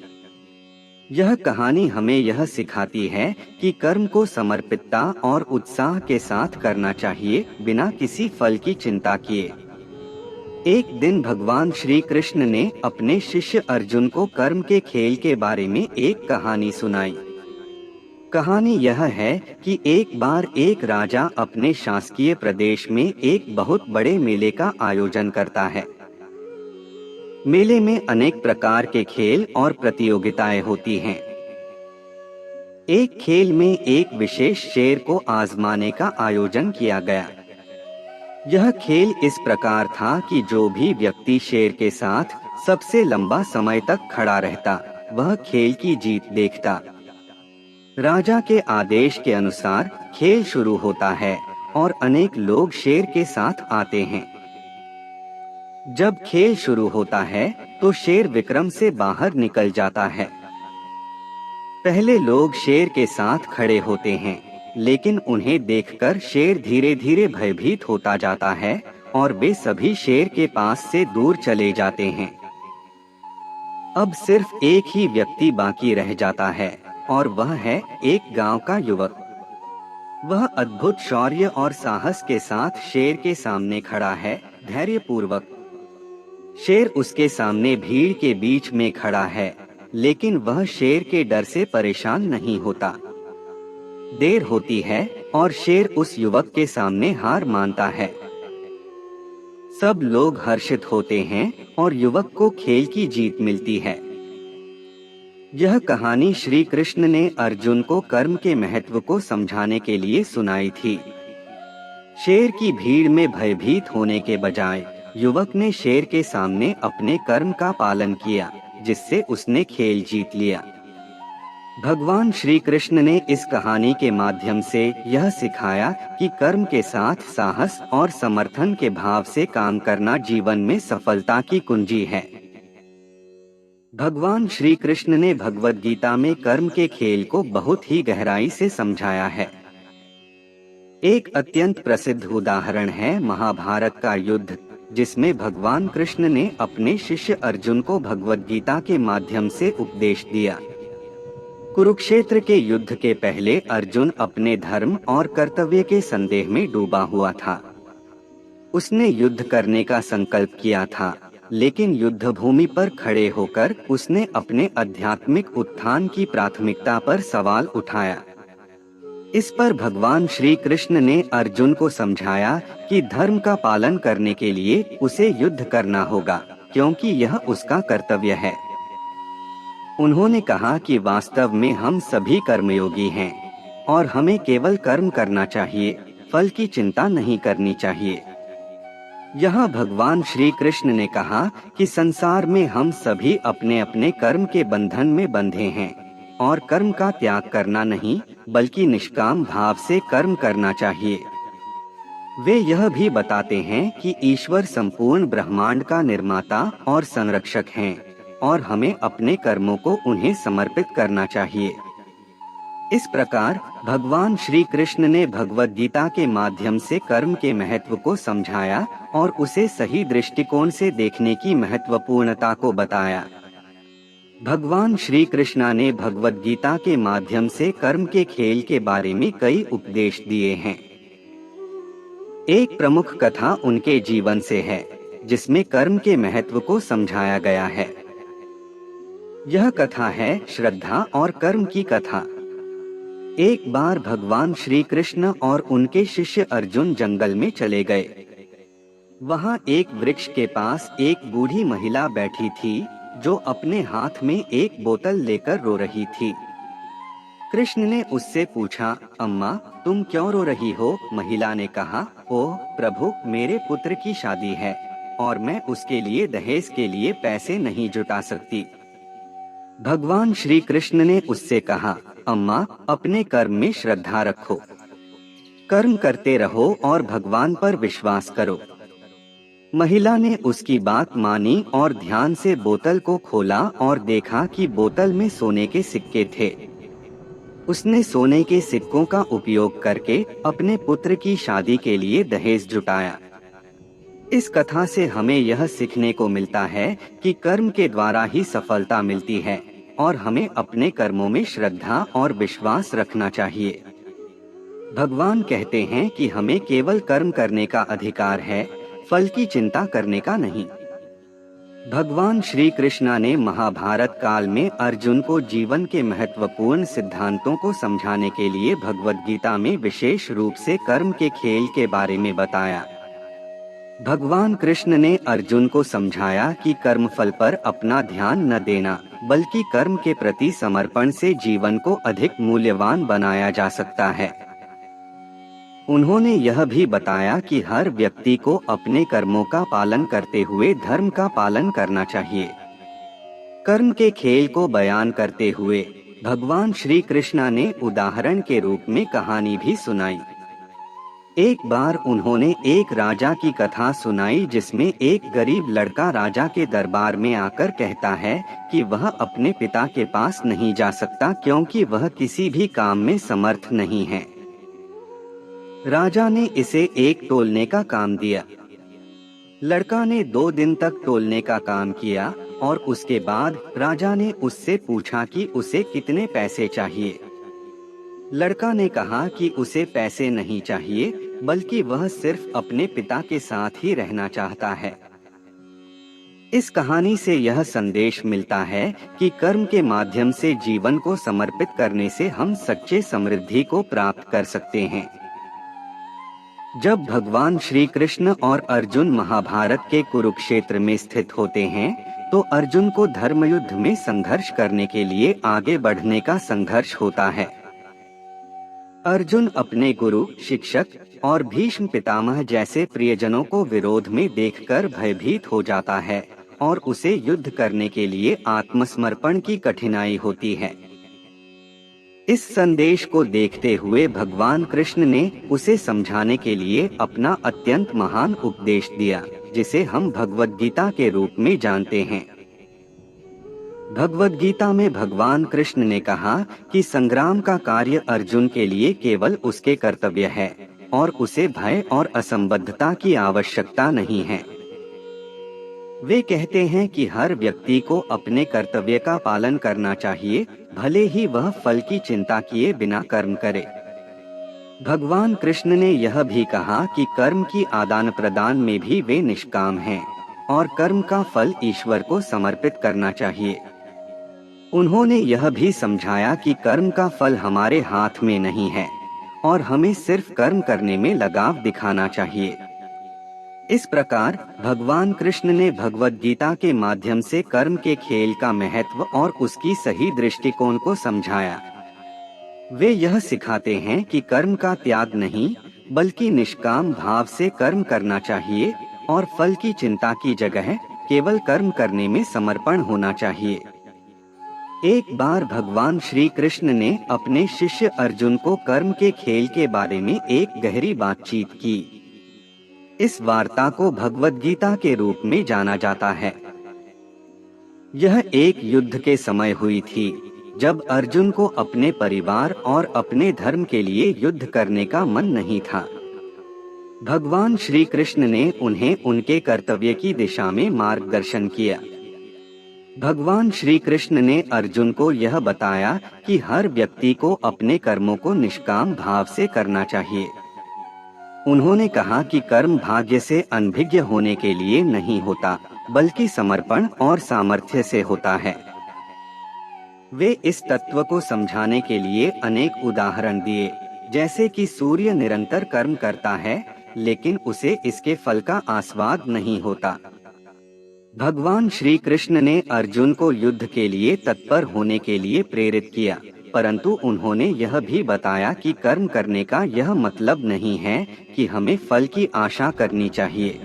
यह कहानी हमें यह सिखाती है कि कर्म को समर्पितता और उत्साह के साथ करना चाहिए, बिना किसी फल की चिंता किए। एक दिन भगवान श्री कृष्ण ने अपने शिष्य अर्जुन को कर्म के खेल के बारे में एक कहानी सुनाई। कहानी यह है कि एक बार एक राजा अपने शासकीय प्रदेश में एक बहुत बड़े मेले का आयोजन करता है। मेले में अनेक प्रकार के खेल और प्रतियोगिताएं होती हैं। एक खेल में एक विशेष शेर को आजमाने का आयोजन किया गया। यह खेल इस प्रकार था कि जो भी व्यक्ति शेर के साथ सबसे लंबा समय तक खड़ा रहता, वह खेल की जीत देखता। राजा के आदेश के अनुसार खेल शुरू होता है और अनेक लोग शेर के साथ आते हैं। जब खेल शुरू होता है तो शेर विक्रम से बाहर निकल जाता है। पहले लोग शेर के साथ खड़े होते हैं, लेकिन उन्हें देखकर शेर धीरे धीरे भयभीत होता जाता है और वे सभी शेर के पास से दूर चले जाते हैं। अब सिर्फ एक ही व्यक्ति बाकी रह जाता है और वह है एक गांव का युवक। वह अद्भुत शौर्य और साहस के साथ शेर के सामने खड़ा है, धैर्यपूर्वक। शेर उसके सामने भीड़ के बीच में खड़ा है, लेकिन वह शेर के डर से परेशान नहीं होता। देर होती है और शेर उस युवक के सामने हार मानता है। सब लोग हर्षित होते हैं और युवक को खेल की जीत मिलती है। यह कहानी श्री कृष्ण ने अर्जुन को कर्म के महत्व को समझाने के लिए सुनाई थी। शेर की भीड़ में भयभीत होने के बजाय युवक ने शेर के सामने अपने कर्म का पालन किया, जिससे उसने खेल जीत लिया। भगवान श्री कृष्ण ने इस कहानी के माध्यम से यह सिखाया कि कर्म के साथ साहस और समर्थन के भाव से काम करना जीवन में सफलता की कुंजी है। भगवान श्री कृष्ण ने भगवद गीता में कर्म के खेल को बहुत ही गहराई से समझाया है। एक अत्यंत प्रसिद्ध उदाहरण है महाभारत का युद्ध, जिसमें भगवान कृष्ण ने अपने शिष्य अर्जुन को भगवद गीता के माध्यम से उपदेश दिया। कुरुक्षेत्र के युद्ध के पहले अर्जुन अपने धर्म और कर्तव्य के संदेह में डूबा हुआ था। उसने युद्ध करने का संकल्प किया था, लेकिन युद्ध भूमि पर खड़े होकर उसने अपने आध्यात्मिक उत्थान की प्राथमिकता पर सवाल उठाया। इस पर भगवान श्री कृष्ण ने अर्जुन को समझाया कि धर्म का पालन करने के लिए उसे युद्ध करना होगा, क्योंकि यह उसका कर्तव्य है। उन्होंने कहा कि वास्तव में हम सभी कर्मयोगी हैं और हमें केवल कर्म करना चाहिए, फल की चिंता नहीं करनी चाहिए। यहाँ भगवान श्री कृष्ण ने कहा कि संसार में हम सभी अपने अपने कर्म के बंधन में बंधे हैं और कर्म का त्याग करना नहीं, बल्कि निष्काम भाव से कर्म करना चाहिए। वे यह भी बताते हैं कि ईश्वर संपूर्ण ब्रह्मांड का निर्माता और संरक्षक हैं और हमें अपने कर्मों को उन्हें समर्पित करना चाहिए। इस प्रकार भगवान श्री कृष्ण ने भगवद गीता के माध्यम से कर्म के महत्व को समझाया और उसे सही दृष्टिकोण से देखने की महत्वपूर्णता को बताया। भगवान श्री कृष्ण ने भगवद गीता के माध्यम से कर्म के खेल के बारे में कई उपदेश दिए हैं। एक प्रमुख कथा उनके जीवन से है, जिसमें कर्म के महत्व को समझाया गया है। यह कथा है श्रद्धा और कर्म की कथा। एक बार भगवान श्री कृष्ण और उनके शिष्य अर्जुन जंगल में चले गए। वहाँ एक वृक्ष के पास एक बूढ़ी महिला बैठी थी, जो अपने हाथ में एक बोतल लेकर रो रही थी। कृष्ण ने उससे पूछा, अम्मा तुम क्यों रो रही हो? महिला ने कहा, ओह प्रभु, मेरे पुत्र की शादी है और मैं उसके लिए दहेज के लिए पैसे नहीं जुटा सकती। भगवान श्री कृष्ण ने उससे कहा, अम्मा अपने कर्म में श्रद्धा रखो, कर्म करते रहो और भगवान पर विश्वास करो। महिला ने उसकी बात मानी और ध्यान से बोतल को खोला और देखा कि बोतल में सोने के सिक्के थे। उसने सोने के सिक्कों का उपयोग करके अपने पुत्र की शादी के लिए दहेज जुटाया। इस कथा से हमें यह सीखने को मिलता है कि कर्म के द्वारा ही सफलता मिलती है और हमें अपने कर्मों में श्रद्धा और विश्वास रखना चाहिए। भगवान कहते हैं कि हमें केवल कर्म करने का अधिकार है, फल की चिंता करने का नहीं। भगवान श्री कृष्ण ने महाभारत काल में अर्जुन को जीवन के महत्वपूर्ण सिद्धांतों को समझाने के लिए भगवद गीता में विशेष रूप से कर्म के खेल के बारे में बताया। भगवान कृष्ण ने अर्जुन को समझाया कि कर्म फल पर अपना ध्यान न देना, बल्कि कर्म के प्रति समर्पण से जीवन को अधिक मूल्यवान बनाया जा सकता है। उन्होंने यह भी बताया कि हर व्यक्ति को अपने कर्मों का पालन करते हुए धर्म का पालन करना चाहिए। कर्म के खेल को बयान करते हुए भगवान श्री कृष्ण ने उदाहरण के रूप में कहानी भी सुनाई। एक बार उन्होंने एक राजा की कथा सुनाई जिसमें एक गरीब लड़का राजा के दरबार में आकर कहता है कि वह अपने पिता के पास नहीं जा सकता क्योंकि वह किसी भी काम में समर्थ नहीं है। राजा ने इसे एक तोलने का काम दिया। लड़का ने 2 दिन तक तोलने का काम किया और उसके बाद राजा ने उससे पूछा कि उसे कितने पैसे चाहिए। लड़का ने कहा कि उसे पैसे नहीं चाहिए, बल्कि वह सिर्फ अपने पिता के साथ ही रहना चाहता है। इस कहानी से यह संदेश मिलता है कि कर्म के माध्यम से जीवन को समर्पित करने से हम सच्चे समृद्धि को प्राप्त कर सकते हैं। जब भगवान श्री कृष्ण और अर्जुन महाभारत के कुरुक्षेत्र में स्थित होते हैं, तो अर्जुन को धर्म युद्ध में संघर्ष करने के लिए आगे बढ़ने का संघर्ष होता है। अर्जुन अपने गुरु, शिक्षक और भीष्म पितामह जैसे प्रियजनों को विरोध में देखकर भयभीत हो जाता है और उसे युद्ध करने के लिए आत्मसमर्पण की कठिनाई होती है। इस संदेश को देखते हुए भगवान कृष्ण ने उसे समझाने के लिए अपना अत्यंत महान उपदेश दिया, जिसे हम भगवद गीता के रूप में जानते हैं। भगवद गीता में भगवान कृष्ण ने कहा कि संग्राम का कार्य अर्जुन के लिए केवल उसके कर्तव्य है और उसे भय और असंबद्धता की आवश्यकता नहीं है। वे कहते हैं कि हर व्यक्ति को अपने कर्तव्य का पालन करना चाहिए, भले ही वह फल की चिंता किए बिना कर्म करे। भगवान कृष्ण ने यह भी कहा कि कर्म की आदान प्रदान में भी वे निष्काम हैं और कर्म का फल ईश्वर को समर्पित करना चाहिए। उन्होंने यह भी समझाया कि कर्म का फल हमारे हाथ में नहीं है और हमें सिर्फ कर्म करने में लगाव दिखाना चाहिए। इस प्रकार भगवान कृष्ण ने भगवद गीता के माध्यम से कर्म के खेल का महत्व और उसकी सही दृष्टिकोण को समझाया। वे यह सिखाते हैं कि कर्म का त्याग नहीं, बल्कि निष्काम भाव से कर्म करना चाहिए और फल की चिंता की जगह केवल कर्म करने में समर्पण होना चाहिए। एक बार भगवान श्री कृष्ण ने अपने शिष्य अर्जुन को कर्म के खेल के बारे में एक गहरी बातचीत की। इस वार्ता को भगवद गीता के रूप में जाना जाता है। यह एक युद्ध के समय हुई थी, जब अर्जुन को अपने परिवार और अपने धर्म के लिए युद्ध करने का मन नहीं था। भगवान श्री कृष्ण ने उन्हें उनके कर्तव्य की दिशा में मार्गदर्शन किया। भगवान श्री कृष्ण ने अर्जुन को यह बताया कि हर व्यक्ति को अपने कर्मों को निष्काम भाव से करना चाहिए। उन्होंने कहा कि कर्म भाग्य से अनभिज्ञ होने के लिए नहीं होता, बल्कि समर्पण और सामर्थ्य से होता है। वे इस तत्व को समझाने के लिए अनेक उदाहरण दिए, जैसे कि सूर्य निरंतर कर्म करता है, लेकिन उसे इसके फल का आस्वाद नहीं होता। भगवान श्री कृष्ण ने अर्जुन को युद्ध के लिए तत्पर होने के लिए प्रेरित किया, परंतु उन्होंने यह भी बताया कि कर्म करने का यह मतलब नहीं है कि हमें फल की आशा करनी चाहिए।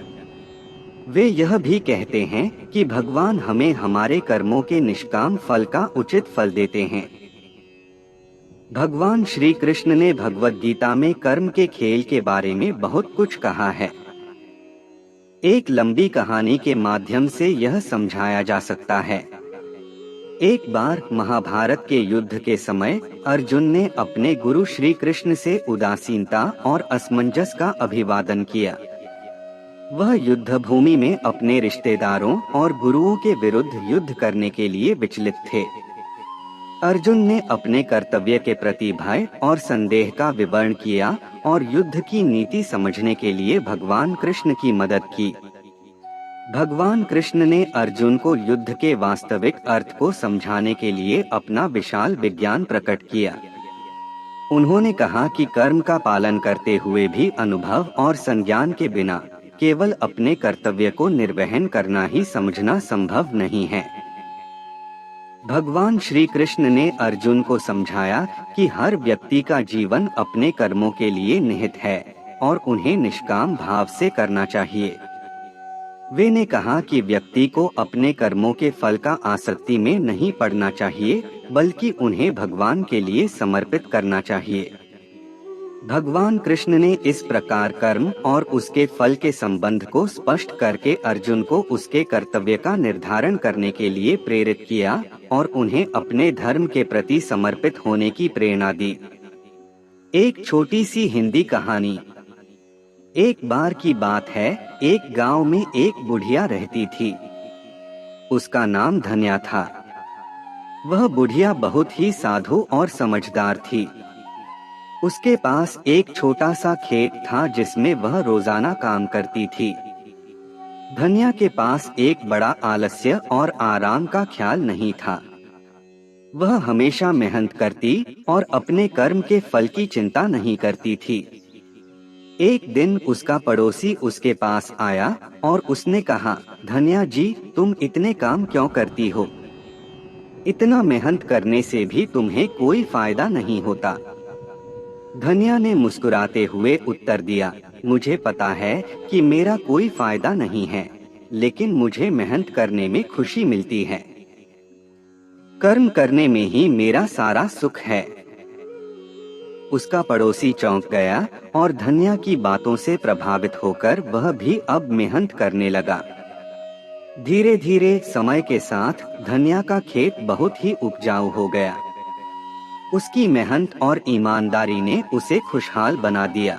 वे यह भी कहते हैं कि भगवान हमें हमारे कर्मों के निष्काम फल का उचित फल देते हैं। भगवान श्री कृष्ण ने भगवद गीता में कर्म के खेल के बारे में बहुत कुछ कहा है। एक लंबी कहानी के माध्यम से यह समझाया जा सकता है। एक बार महाभारत के युद्ध के समय अर्जुन ने अपने गुरु श्री कृष्ण से उदासीनता और असमंजस का अभिवादन किया। वह युद्ध भूमि में अपने रिश्तेदारों और गुरुओं के विरुद्ध युद्ध करने के लिए विचलित थे। अर्जुन ने अपने कर्तव्य के प्रति भय और संदेह का विवरण किया और युद्ध की नीति समझने के लिए भगवान कृष्ण की मदद की। भगवान कृष्ण ने अर्जुन को युद्ध के वास्तविक अर्थ को समझाने के लिए अपना विशाल विज्ञान प्रकट किया। उन्होंने कहा कि कर्म का पालन करते हुए भी अनुभव और संज्ञान के बिना केवल अपने कर्तव्य को निर्वहन करना ही समझना संभव नहीं है। भगवान श्री कृष्ण ने अर्जुन को समझाया कि हर व्यक्ति का जीवन अपने कर्मों के लिए निहित है और उन्हें निष्काम भाव से करना चाहिए। वे ने कहा कि व्यक्ति को अपने कर्मों के फल का आसक्ति में नहीं पड़ना चाहिए, बल्कि उन्हें भगवान के लिए समर्पित करना चाहिए। भगवान कृष्ण ने इस प्रकार कर्म और उसके फल के संबंध को स्पष्ट करके अर्जुन को उसके कर्तव्य का निर्धारण करने के लिए प्रेरित किया और उन्हें अपने धर्म के प्रति समर्पित होने की प्रेरणा दी। एक छोटी सी हिंदी कहानी। एक बार की बात है, एक गांव में एक बुढ़िया रहती थी। उसका नाम धन्या था। वह बुढ़िया बहुत ही साधु और समझदार थी। उसके पास एक छोटा सा खेत था जिसमें वह रोजाना काम करती थी। धन्या के पास एक बड़ा आलस्य और आराम का ख्याल नहीं था। वह हमेशा मेहनत करती और अपने कर्म के फल की चिंता नहीं करती थी। एक दिन उसका पड़ोसी उसके पास आया और उसने कहा, धन्या जी, तुम इतने काम क्यों करती हो? इतना मेहनत करने से भी तुम्हें कोई फायदा नहीं होता। धन्या ने मुस्कुराते हुए उत्तर दिया, मुझे पता है कि मेरा कोई फायदा नहीं है, लेकिन मुझे मेहनत करने में खुशी मिलती है। कर्म करने में ही मेरा सारा सुख है। उसका पड़ोसी चौंक गया और धन्या की बातों से प्रभावित होकर वह भी अब मेहनत करने लगा। धीरे धीरे समय के साथ धन्या का खेत बहुत ही उपजाऊ हो गया। उसकी मेहनत और ईमानदारी ने उसे खुशहाल बना दिया।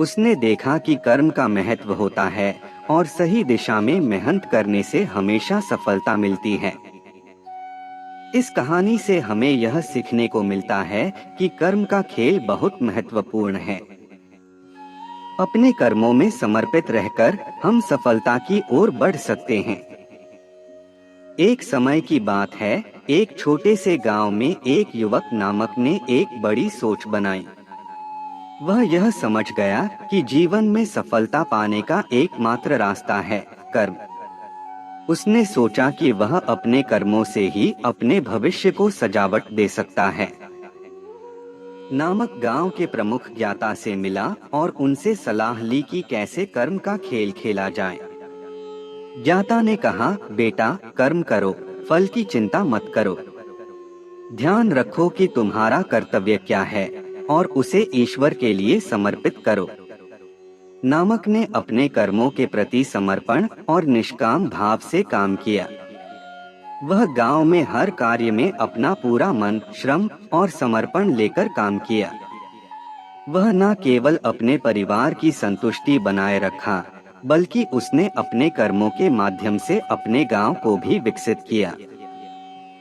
उसने देखा कि कर्म का महत्व होता है और सही दिशा में मेहनत करने से हमेशा सफलता मिलती है। इस कहानी से हमें यह सीखने को मिलता है कि कर्म का खेल बहुत महत्वपूर्ण है। अपने कर्मों में समर्पित रहकर हम सफलता की ओर बढ़ सकते हैं। एक समय की बात है, एक छोटे से गांव में एक युवक नामक ने एक बड़ी सोच बनाई। वह यह समझ गया कि जीवन में सफलता पाने का एकमात्र रास्ता है कर्म। उसने सोचा कि वह अपने कर्मों से ही अपने भविष्य को सजावट दे सकता है। नामक गांव के प्रमुख ज्ञाता से मिला और उनसे सलाह ली कि कैसे कर्म का खेल खेला जाए। ज्ञाता ने कहा, बेटा, कर्म करो, फल की चिंता मत करो। ध्यान रखो कि तुम्हारा कर्तव्य क्या है और उसे ईश्वर के लिए समर्पित करो। नामक ने अपने कर्मों के प्रति समर्पण और निष्काम भाव से काम किया। वह गांव में हर कार्य में अपना पूरा मन, श्रम और समर्पण लेकर काम किया। वह न केवल अपने परिवार की संतुष्टि बनाए रखा, बल्कि उसने अपने कर्मों के माध्यम से अपने गांव को भी विकसित किया।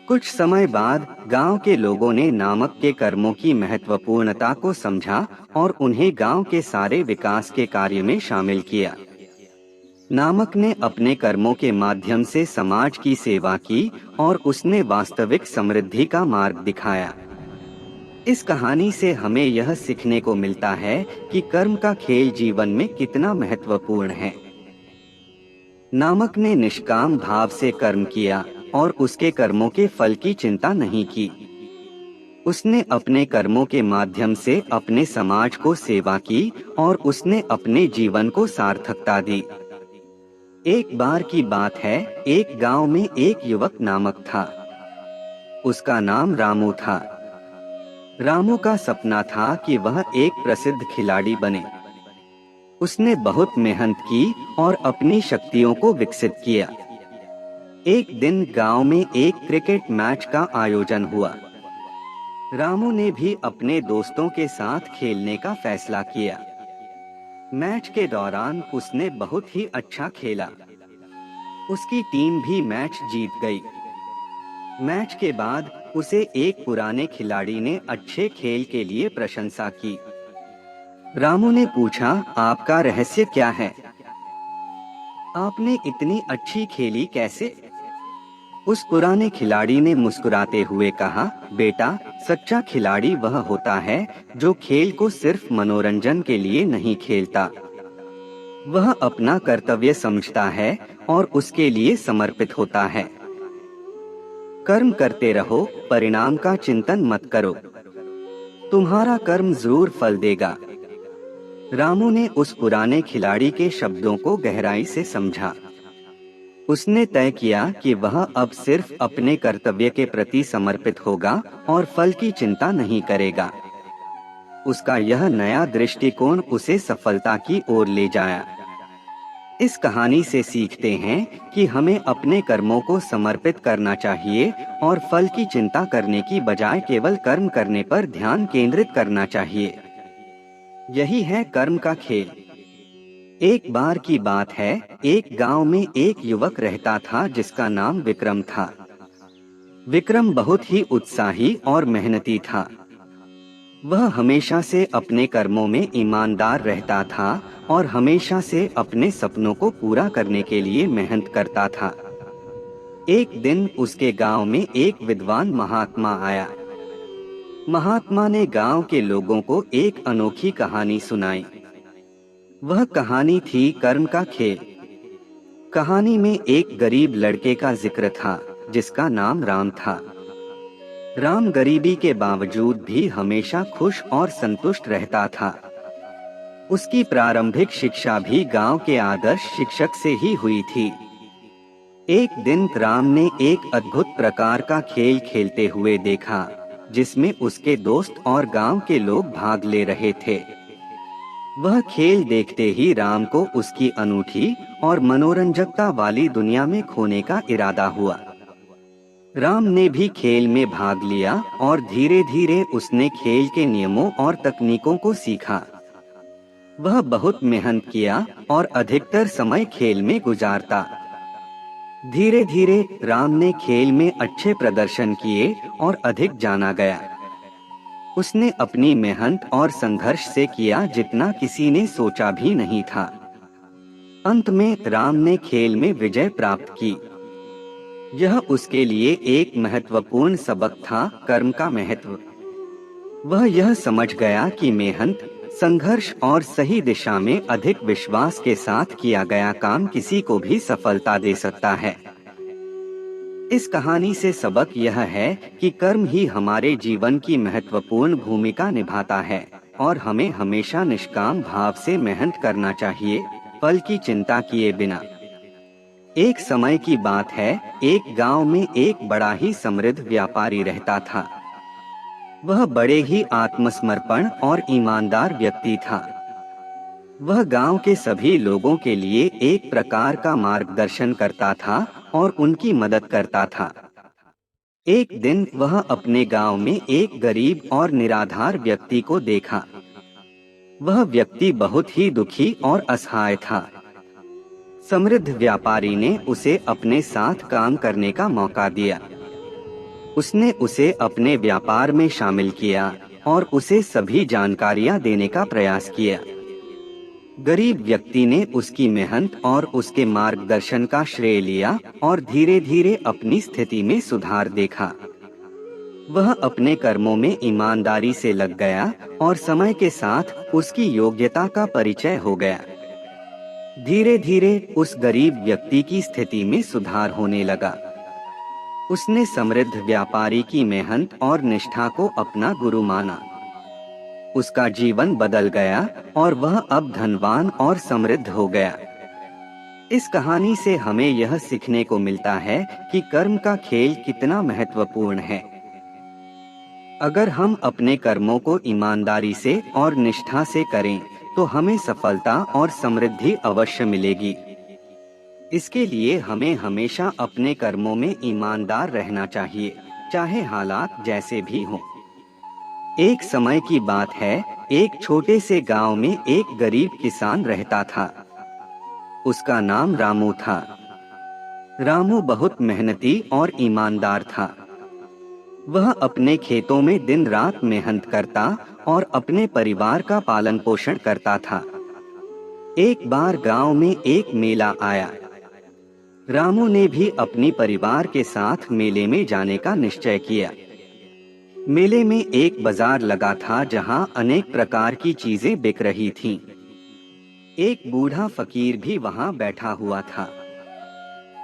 कुछ समय बाद गांव के लोगों ने नामक के कर्मों की महत्वपूर्णता को समझा और उन्हें गांव के सारे विकास के कार्य में शामिल किया। नामक ने अपने कर्मों के माध्यम से समाज की सेवा की और उसने वास्तविक समृद्धि का मार्ग दिखाया। इस कहानी से हमें यह सीखने को मिलता है कि कर्म का खेल जीवन में कितना महत्वपूर्ण है। नामक ने निष्काम भाव से कर्म किया और उसके कर्मों के फल की चिंता नहीं की। उसने अपने कर्मों के माध्यम से अपने समाज को सेवा की और उसने अपने जीवन को सार्थकता दी। एक बार की बात है, एक गांव में एक युवक नामक था। उसका नाम रामू था। रामू का सपना था कि वह एक प्रसिद्ध खिलाड़ी बने। उसने बहुत मेहनत की और अपनी शक्तियों को विकसित किया। एक दिन गांव में एक क्रिकेट मैच का आयोजन हुआ। रामू ने भी अपने दोस्तों के साथ खेलने का फैसला किया। मैच के दौरान उसने बहुत ही अच्छा खेला। उसकी टीम भी मैच जीत गई। मैच के बाद उसे एक पुराने खिलाड़ी ने अच्छे खेल के लिए प्रशंसा की। रामू ने पूछा, आपका रहस्य क्या है? आपने इतनी अच्छी खेली कैसे? उस पुराने खिलाड़ी ने मुस्कुराते हुए कहा, बेटा, सच्चा खिलाड़ी वह होता है जो खेल को सिर्फ मनोरंजन के लिए नहीं खेलता। वह अपना कर्तव्य समझता है और उसके लिए समर्पित होता है। कर्म करते रहो, परिणाम का चिंतन मत करो। तुम्हारा कर्म जरूर फल देगा। रामू ने उस पुराने खिलाड़ी के शब्दों को गहराई से समझा। उसने तय किया कि वह अब सिर्फ अपने कर्तव्य के प्रति समर्पित होगा और फल की चिंता नहीं करेगा। उसका यह नया दृष्टिकोण उसे सफलता की ओर ले जाया। इस कहानी से सीखते हैं कि हमें अपने कर्मों को समर्पित करना चाहिए और फल की चिंता करने की बजाय केवल कर्म करने पर ध्यान केंद्रित करना चाहिए। यही है कर्म का खेल। एक बार की बात है, एक गांव में एक युवक रहता था जिसका नाम विक्रम था। विक्रम बहुत ही उत्साही और मेहनती था। वह हमेशा से अपने कर्मों में ईमानदार रहता था और हमेशा से अपने सपनों को पूरा करने के लिए मेहनत करता था। एक दिन उसके गांव में एक विद्वान महात्मा आया। महात्मा ने गांव के लोगों को एक अनोखी कहानी सुनाई। वह कहानी थी कर्म का खेल। कहानी में एक गरीब लड़के का जिक्र था जिसका नाम राम था। राम गरीबी के बावजूद भी हमेशा खुश और संतुष्ट रहता था। उसकी प्रारंभिक शिक्षा भी गांव के आदर्श शिक्षक से ही हुई थी। एक दिन राम ने एक अद्भुत प्रकार का खेल खेलते हुए देखा जिसमें उसके दोस्त और गांव के लोग भाग ले रहे थे। वह खेल देखते ही राम को उसकी अनूठी और मनोरंजकता वाली दुनिया में खोने का इरादा हुआ। राम ने भी खेल में भाग लिया और धीरे धीरे उसने खेल के नियमों और तकनीकों को सीखा। वह बहुत मेहनत किया और अधिकतर समय खेल में गुजारता। धीरे धीरे राम ने खेल में अच्छे प्रदर्शन किए और अधिक जाना गया। उसने अपनी मेहनत और संघर्ष से किया जितना किसी ने सोचा भी नहीं था। अंत में राम ने खेल में विजय प्राप्त की। यह उसके लिए एक महत्वपूर्ण सबक था, कर्म का महत्व। वह यह समझ गया कि मेहनत, संघर्ष और सही दिशा में अधिक विश्वास के साथ किया गया काम किसी को भी सफलता दे सकता है। इस कहानी से सबक यह है कि कर्म ही हमारे जीवन की महत्वपूर्ण भूमिका निभाता है और हमें हमेशा निष्काम भाव से मेहनत करना चाहिए, फल की चिंता किए बिना। एक समय की बात है, एक गांव में एक बड़ा ही समृद्ध व्यापारी रहता था। वह बड़े ही आत्मसमर्पण और ईमानदार व्यक्ति था। वह गांव के सभी लोगों के लिए एक प्रकार का मार्गदर्शन करता था और उनकी मदद करता था। एक दिन वह अपने गांव में एक गरीब और निराधार व्यक्ति को देखा। वह व्यक्ति बहुत ही दुखी और असहाय था। समृद्ध व्यापारी ने उसे अपने साथ काम करने का मौका दिया। उसने उसे अपने व्यापार में शामिल किया और उसे सभी जानकारियां देने का प्रयास किया। गरीब व्यक्ति ने उसकी मेहनत और उसके मार्गदर्शन का श्रेय लिया और धीरे धीरे अपनी स्थिति में सुधार देखा। वह अपने कर्मों में ईमानदारी से लग गया और समय के साथ उसकी योग्यता का परिचय हो गया। धीरे धीरे उस गरीब व्यक्ति की स्थिति में सुधार होने लगा। उसने समृद्ध व्यापारी की मेहनत और निष्ठा को अपना गुरु माना। उसका जीवन बदल गया और वह अब धनवान और समृद्ध हो गया। इस कहानी से हमें यह सीखने को मिलता है कि कर्म का खेल कितना महत्वपूर्ण है। अगर हम अपने कर्मों को ईमानदारी से और निष्ठा से करें, तो हमें सफलता और समृद्धि अवश्य मिलेगी। इसके लिए हमें हमेशा अपने कर्मों में ईमानदार रहना चाहिए, चाहे हालात जैसे भी हों। एक समय की बात है, एक छोटे से गांव में एक गरीब किसान रहता था। उसका नाम रामू था। रामू बहुत मेहनती और ईमानदार था। वह अपने खेतों में दिन रात मेहनत करता और अपने परिवार का पालन पोषण करता था। एक बार गांव में एक मेला आया। रामू ने भी अपने परिवार के साथ मेले में जाने का निश्चय किया। मेले में एक बाजार लगा था जहां अनेक प्रकार की चीजें बिक रही थीं। एक बूढ़ा फकीर भी वहां बैठा हुआ था।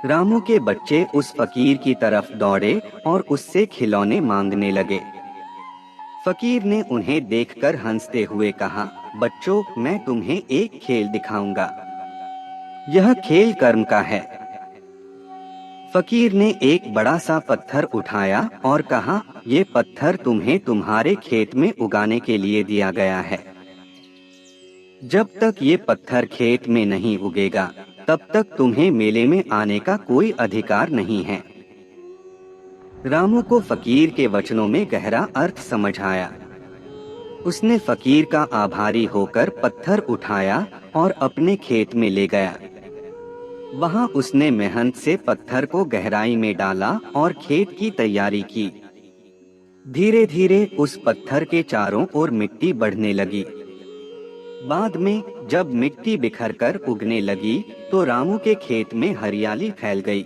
रामू के बच्चे उस फकीर की तरफ दौड़े और उससे खिलौने मांगने लगे। फकीर ने उन्हें देखकर हंसते हुए कहा, बच्चों, मैं तुम्हें एक खेल दिखाऊंगा। यह खेल कर्म का है। फकीर ने एक बड़ा सा पत्थर उठाया और कहा, ये पत्थर तुम्हें तुम्हारे खेत में उगाने के लिए दिया गया है। जब तक ये पत्थर खेत में नहीं उगेगा, तब तक तुम्हें मेले में आने का कोई अधिकार नहीं है। रामू को फकीर के वचनों में गहरा अर्थ समझ आया। उसने फकीर का आभारी होकर पत्थर उठाया और अपने खेत में ले गया। वहां उसने मेहनत से पत्थर को गहराई में डाला और खेत की तैयारी की। धीरे धीरे उस पत्थर के चारों ओर मिट्टी बढ़ने लगी। बाद में जब मिट्टी बिखरकर उगने लगी, तो रामू के खेत में हरियाली फैल गई।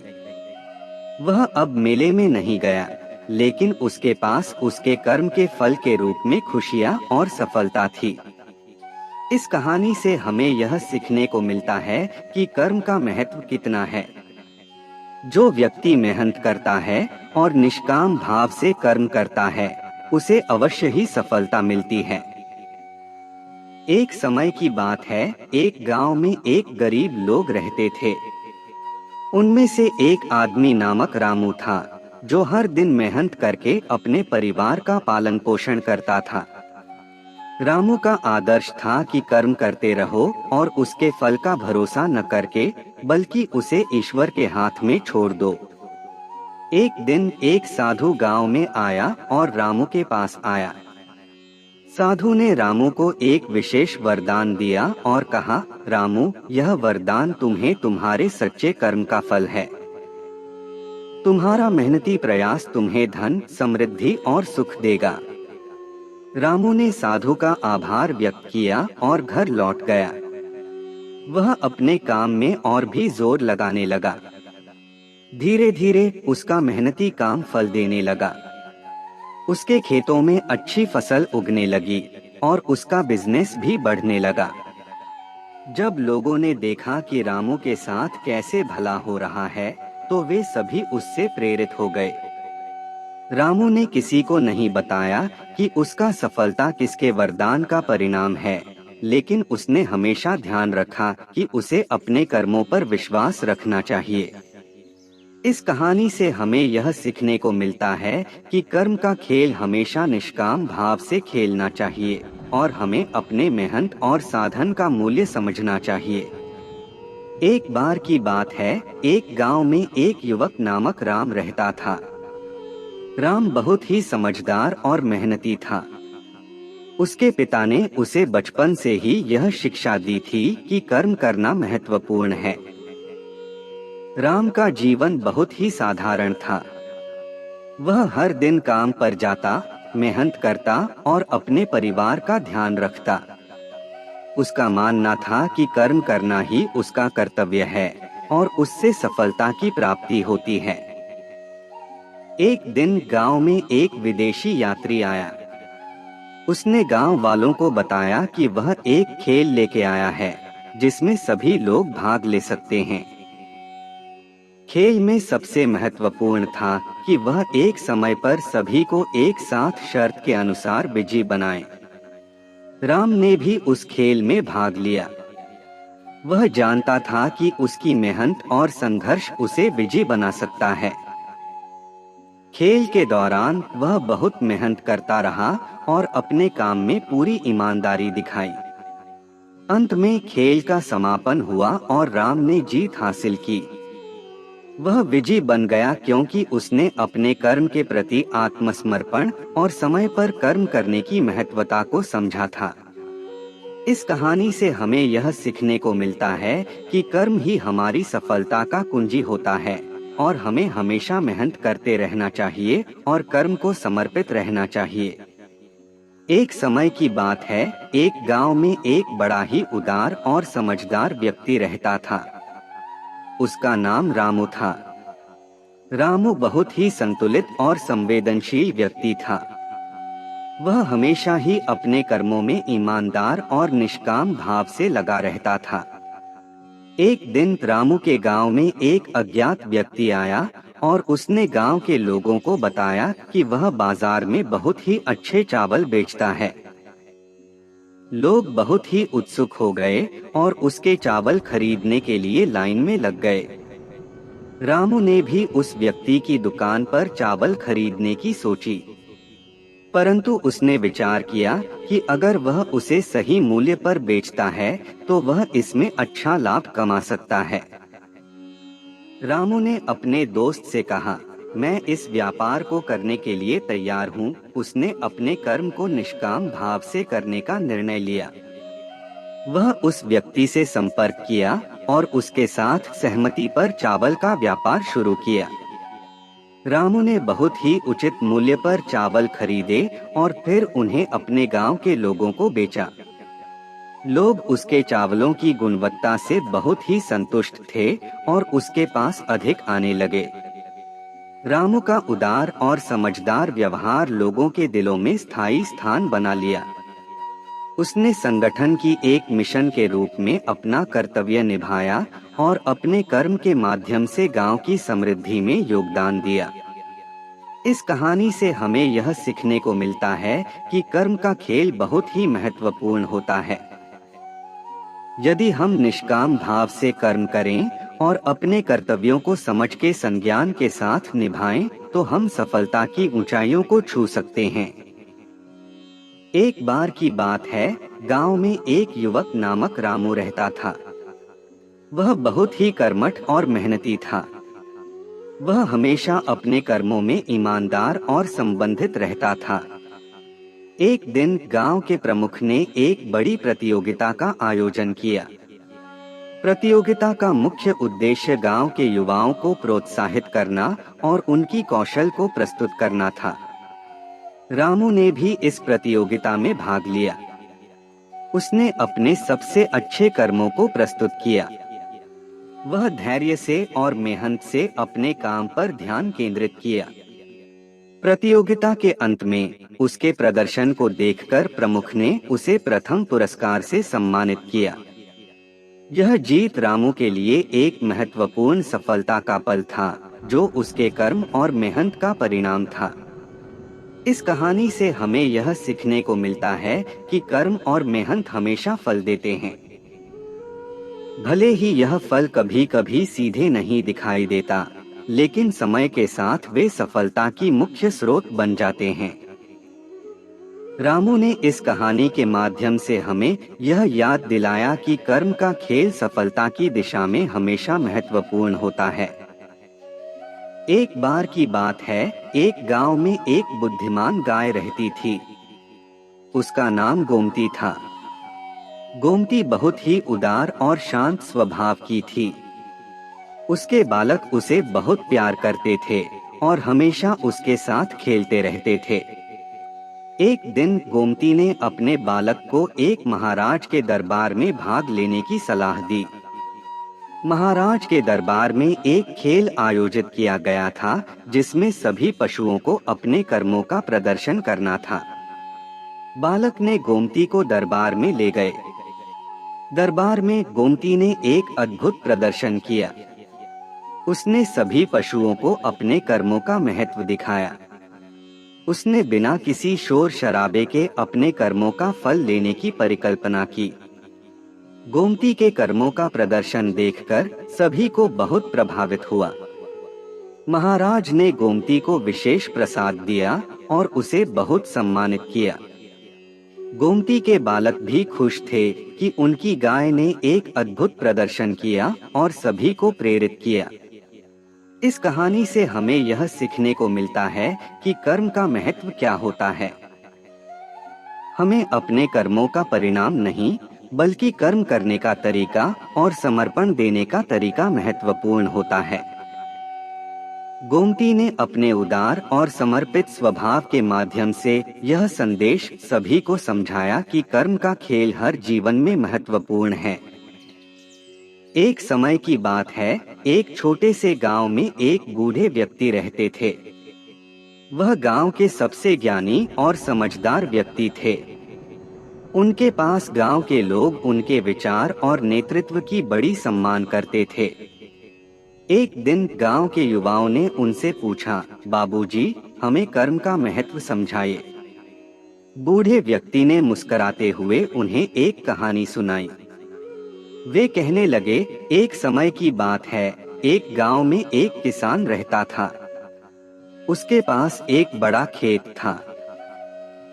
वह अब मेले में नहीं गया, लेकिन उसके पास उसके कर्म के फल के रूप में खुशियां और सफलता थी। इस कहानी से हमें यह सीखने को मिलता है कि कर्म का महत्व कितना है। जो व्यक्ति मेहनत करता है और निष्काम भाव से कर्म करता है, उसे अवश्य ही सफलता मिलती है। एक समय की बात है, एक गांव में एक गरीब लोग रहते थे। उनमें से एक आदमी नामक रामू था, जो हर दिन मेहनत करके अपने परिवार का पालन पोषण करता था। रामू का आदर्श था कि कर्म करते रहो और उसके फल का भरोसा न करके, बल्कि उसे ईश्वर के हाथ में छोड़ दो। एक दिन एक साधु गांव में आया और रामू के पास आया। साधु ने रामू को एक विशेष वरदान दिया और कहा, रामू, यह वरदान तुम्हें तुम्हारे सच्चे कर्म का फल है। तुम्हारा मेहनती प्रयास तुम्हें धन, समृद्धि और सुख देगा। रामू ने साधु का आभार व्यक्त किया और घर लौट गया। वह अपने काम में और भी जोर लगाने लगा। धीरे धीरे उसका मेहनती काम फल देने लगा। उसके खेतों में अच्छी फसल उगने लगी और उसका बिजनेस भी बढ़ने लगा। जब लोगों ने देखा कि रामू के साथ कैसे भला हो रहा है, तो वे सभी उससे प्रेरित हो गए। रामू ने किसी को नहीं बताया कि उसका सफलता किसके वरदान का परिणाम है, लेकिन उसने हमेशा ध्यान रखा कि उसे अपने कर्मों पर विश्वास रखना चाहिए। इस कहानी से हमें यह सीखने को मिलता है कि कर्म का खेल हमेशा निष्काम भाव से खेलना चाहिए और हमें अपने मेहनत और साधन का मूल्य समझना चाहिए। एक बार की बात है, एक गांव में एक युवक नामक राम रहता था। राम बहुत ही समझदार और मेहनती था। उसके पिता ने उसे बचपन से ही यह शिक्षा दी थी कि कर्म करना महत्वपूर्ण है। राम का जीवन बहुत ही साधारण था। वह हर दिन काम पर जाता, मेहनत करता और अपने परिवार का ध्यान रखता। उसका मानना था कि कर्म करना ही उसका कर्तव्य है और उससे सफलता की प्राप्ति होती है। एक दिन गांव में एक विदेशी यात्री आया। उसने गांव वालों को बताया कि वह एक खेल लेके आया है, जिसमें सभी लोग भाग ले सकते हैं। खेल में सबसे महत्वपूर्ण था कि वह एक समय पर सभी को एक साथ शर्त के अनुसार विजयी बनाए। राम ने भी उस खेल में भाग लिया। वह जानता था कि उसकी मेहनत और संघर्ष उसे विजयी बना सकता है। खेल के दौरान वह बहुत मेहनत करता रहा और अपने काम में पूरी ईमानदारी दिखाई। अंत में खेल का समापन हुआ और राम ने जीत हासिल की। वह विजयी बन गया क्योंकि उसने अपने कर्म के प्रति आत्मसमर्पण और समय पर कर्म करने की महत्वता को समझा था। इस कहानी से हमें यह सीखने को मिलता है कि कर्म ही हमारी सफलता का कुंजी होता है और हमें हमेशा मेहनत करते रहना चाहिए और कर्म को समर्पित रहना चाहिए। एक समय की बात है, एक गांव में एक बड़ा ही उदार और समझदार व्यक्ति रहता था। उसका नाम रामू था। रामू बहुत ही संतुलित और संवेदनशील व्यक्ति था। वह हमेशा ही अपने कर्मों में ईमानदार और निष्काम भाव से लगा रहता था। एक दिन रामू के गांव में एक अज्ञात व्यक्ति आया और उसने गांव के लोगों को बताया कि वह बाजार में बहुत ही अच्छे चावल बेचता है। लोग बहुत ही उत्सुक हो गए और उसके चावल खरीदने के लिए लाइन में लग गए। रामू ने भी उस व्यक्ति की दुकान पर चावल खरीदने की सोची, परंतु उसने विचार किया कि अगर वह उसे सही मूल्य पर बेचता है तो वह इसमें अच्छा लाभ कमा सकता है। रामू ने अपने दोस्त से कहा, मैं इस व्यापार को करने के लिए तैयार हूँ। उसने अपने कर्म को निष्काम भाव से करने का निर्णय लिया। वह उस व्यक्ति से संपर्क किया और उसके साथ सहमति पर चावल का व्यापार शुरू किया। रामू ने बहुत ही उचित मूल्य पर चावल खरीदे और फिर उन्हें अपने गांव के लोगों को बेचा। लोग उसके चावलों की गुणवत्ता से बहुत ही संतुष्ट थे और उसके पास अधिक आने लगे। रामू का उदार और समझदार व्यवहार लोगों के दिलों में स्थायी स्थान बना लिया। उसने संगठन की एक मिशन के रूप में अपना कर्तव्य निभाया और अपने कर्म के माध्यम से गांव की समृद्धि में योगदान दिया। इस कहानी से हमें यह सीखने को मिलता है कि कर्म का खेल बहुत ही महत्वपूर्ण होता है। यदि हम निष्काम भाव से कर्म करें और अपने कर्तव्यों को समझ के संज्ञान के साथ निभाएं, तो हम सफलता की ऊंचाइयों को छू सकते हैं। एक बार की बात है, गांव में एक युवक नामक रामू रहता था। वह बहुत ही कर्मठ और मेहनती था। वह हमेशा अपने कर्मों में ईमानदार और संबंधित रहता था। एक दिन गांव के प्रमुख ने एक बड़ी प्रतियोगिता का आयोजन किया। प्रतियोगिता का मुख्य उद्देश्य गांव के युवाओं को प्रोत्साहित करना और उनकी कौशल को प्रस्तुत करना था। रामू ने भी इस प्रतियोगिता में भाग लिया। उसने अपने सबसे अच्छे कर्मों को प्रस्तुत किया। वह धैर्य से और मेहनत से अपने काम पर ध्यान केंद्रित किया। प्रतियोगिता के अंत में उसके प्रदर्शन को देखकर प्रमुख ने उसे प्रथम पुरस्कार से सम्मानित किया। यह जीत रामू के लिए एक महत्वपूर्ण सफलता का पल था, जो उसके कर्म और मेहनत का परिणाम था। इस कहानी से हमें यह सीखने को मिलता है कि कर्म और मेहनत हमेशा फल देते हैं। भले ही यह फल कभी कभी सीधे नहीं दिखाई देता, लेकिन समय के साथ वे सफलता की मुख्य स्रोत बन जाते हैं। रामू ने इस कहानी के माध्यम से हमें यह याद दिलाया कि कर्म का खेल सफलता की दिशा में हमेशा महत्वपूर्ण होता है। एक बार की बात है, एक गांव में एक बुद्धिमान गाय रहती थी। उसका नाम गोमती था। गोमती बहुत ही उदार और शांत स्वभाव की थी। उसके बालक उसे बहुत प्यार करते थे और हमेशा उसके साथ खेलते रहते थे। एक दिन गोमती ने अपने बालक को एक महाराज के दरबार में भाग लेने की सलाह दी। महाराज के दरबार में एक खेल आयोजित किया गया था, जिसमें सभी पशुओं को अपने कर्मों का प्रदर्शन करना था। बालक ने गोमती को दरबार में ले गए। दरबार में गोमती ने एक अद्भुत प्रदर्शन किया। उसने सभी पशुओं को अपने कर्मों का महत्व दिखाया। उसने बिना किसी शोर शराबे के अपने कर्मों का फल लेने की परिकल्पना की। गोमती के कर्मों का प्रदर्शन देखकर सभी को बहुत प्रभावित हुआ। महाराज ने गोमती को विशेष प्रसाद दिया और उसे बहुत सम्मानित किया। गोमती के बालक भी खुश थे कि उनकी गाय ने एक अद्भुत प्रदर्शन किया और सभी को प्रेरित किया। इस कहानी से हमें यह सीखने को मिलता है कि कर्म का महत्व क्या होता है। हमें अपने कर्मों का परिणाम नहीं, बल्कि कर्म करने का तरीका और समर्पण देने का तरीका महत्वपूर्ण होता है। गोमती ने अपने उदार और समर्पित स्वभाव के माध्यम से यह संदेश सभी को समझाया कि कर्म का खेल हर जीवन में महत्वपूर्ण है। एक समय की बात है, एक छोटे से गांव में एक बूढ़े व्यक्ति रहते थे। वह गांव के सबसे ज्ञानी और समझदार व्यक्ति थे। उनके पास गांव के लोग उनके विचार और नेतृत्व की बड़ी सम्मान करते थे। एक दिन गांव के युवाओं ने उनसे पूछा, बाबूजी, हमें कर्म का महत्व समझाइए। बूढ़े व्यक्ति ने मुस्कुराते हुए उन्हें एक कहानी सुनाई। वे कहने लगे, एक समय की बात है, एक गांव में एक किसान रहता था। उसके पास एक बड़ा खेत था।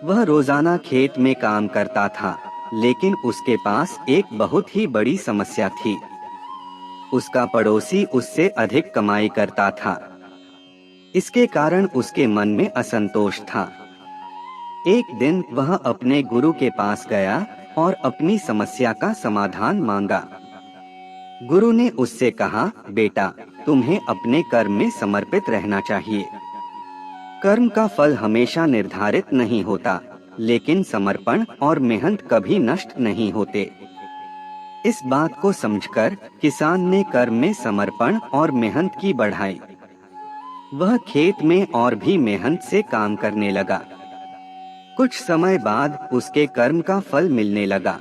वह रोजाना खेत में काम करता था, लेकिन उसके पास एक बहुत ही बड़ी समस्या थी। उसका पड़ोसी उससे अधिक कमाई करता था। इसके कारण उसके मन में असंतोष था। एक दिन वह अपने गुरु के पास गया और अपनी समस्या का समाधान मांगा। गुरु ने उससे कहा, बेटा, तुम्हें अपने कर्म में समर्पित रहना चाहिए। कर्म का फल हमेशा निर्धारित नहीं होता, लेकिन समर्पण और मेहनत कभी नष्ट नहीं होते। इस बात को समझकर किसान ने कर्म में समर्पण और मेहनत की बढ़ाई। वह खेत में और भी मेहनत से काम करने लगा। कुछ समय बाद उसके कर्म का फल मिलने लगा।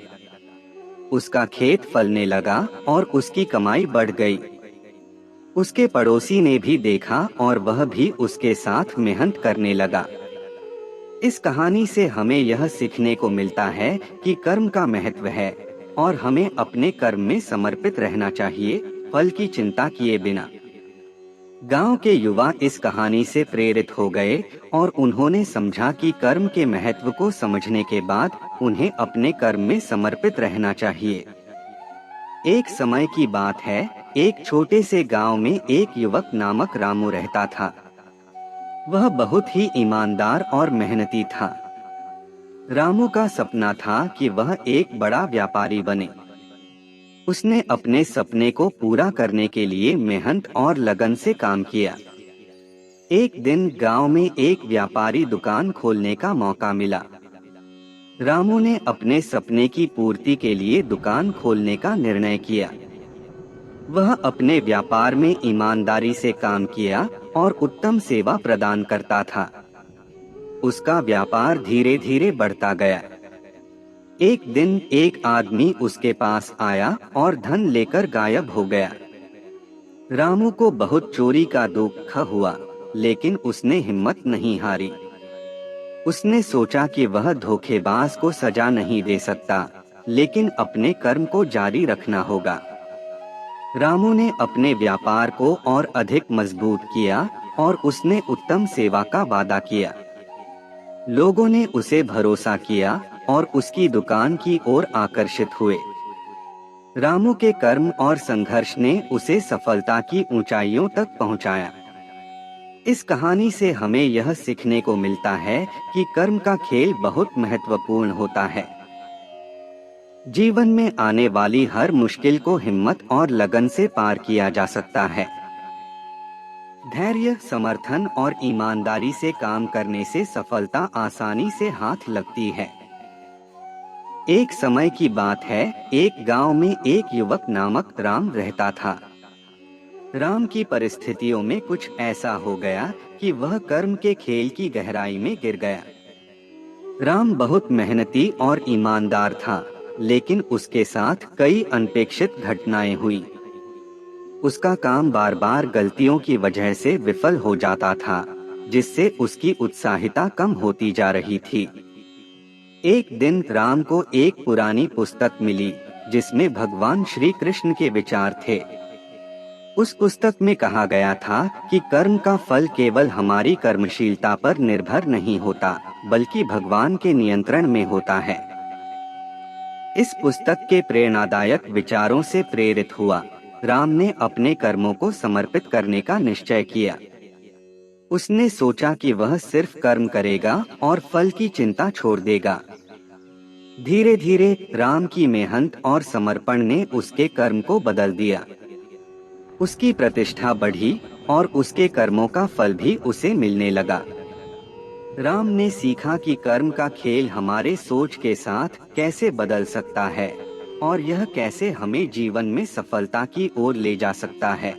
उसका खेत फलने लगा और उसकी कमाई बढ़ गई। उसके पड़ोसी ने भी देखा और वह भी उसके साथ मेहनत करने लगा। इस कहानी से हमें यह सीखने को मिलता है कि कर्म का महत्व है और हमें अपने कर्म में समर्पित रहना चाहिए, फल की चिंता किए बिना। गांव के युवा इस कहानी से प्रेरित हो गए और उन्होंने समझा कि कर्म के महत्व को समझने के बाद उन्हें अपने कर्म में समर्पित रहना चाहिए। एक समय की बात है, एक छोटे से गांव में एक युवक नामक रामू रहता था। वह बहुत ही ईमानदार और मेहनती था। रामू का सपना था कि वह एक बड़ा व्यापारी बने। उसने अपने सपने को पूरा करने के लिए मेहनत और लगन से काम किया। एक दिन गांव में एक व्यापारी दुकान खोलने का मौका मिला। रामू ने अपने सपने की पूर्ति के लिए दुकान खोलने का निर्णय किया। वह अपने व्यापार में ईमानदारी से काम किया और उत्तम सेवा प्रदान करता था। उसका व्यापार धीरे धीरे बढ़ता गया। एक दिन एक आदमी उसके पास आया और धन लेकर गायब हो गया। रामू को बहुत चोरी का दुख हुआ, लेकिन उसने हिम्मत नहीं हारी। उसने सोचा कि वह धोखेबाज को सजा नहीं दे सकता, लेकिन अपने कर्म को जारी रखना होगा। रामू ने अपने व्यापार को और अधिक मजबूत किया और उसने उत्तम सेवा का वादा किया। लोगों ने उसे भरोसा किया और उसकी दुकान की ओर आकर्षित हुए। रामू के कर्म और संघर्ष ने उसे सफलता की ऊंचाइयों तक पहुंचाया। इस कहानी से हमें यह सीखने को मिलता है कि कर्म का खेल बहुत महत्वपूर्ण होता है। जीवन में आने वाली हर मुश्किल को हिम्मत और लगन से पार किया जा सकता है। धैर्य, समर्थन और ईमानदारी से काम करने से सफलता आसानी से हाथ लगती है। एक समय की बात है, एक गांव में एक युवक नामक राम रहता था। राम की परिस्थितियों में कुछ ऐसा हो गया कि वह कर्म के खेल की गहराई में गिर गया। राम बहुत मेहनती और ईमानदार था, लेकिन उसके साथ कई अनपेक्षित घटनाएं हुई। उसका काम बार बार गलतियों की वजह से विफल हो जाता था, जिससे उसकी उत्साहिता कम होती जा रही थी। एक दिन राम को एक पुरानी पुस्तक मिली, जिसमें भगवान श्री कृष्ण के विचार थे। उस पुस्तक में कहा गया था कि कर्म का फल केवल हमारी कर्मशीलता पर निर्भर नहीं होता, बल्कि भगवान के नियंत्रण में होता है। इस पुस्तक के प्रेरणादायक विचारों से प्रेरित हुआ राम ने अपने कर्मों को समर्पित करने का निश्चय किया। उसने सोचा कि वह सिर्फ कर्म करेगा और फल की चिंता छोड़ देगा। धीरे धीरे राम की मेहनत और समर्पण ने उसके कर्म को बदल दिया। उसकी प्रतिष्ठा बढ़ी और उसके कर्मों का फल भी उसे मिलने लगा। राम ने सीखा कि कर्म का खेल हमारे सोच के साथ कैसे बदल सकता है और यह कैसे हमें जीवन में सफलता की ओर ले जा सकता है।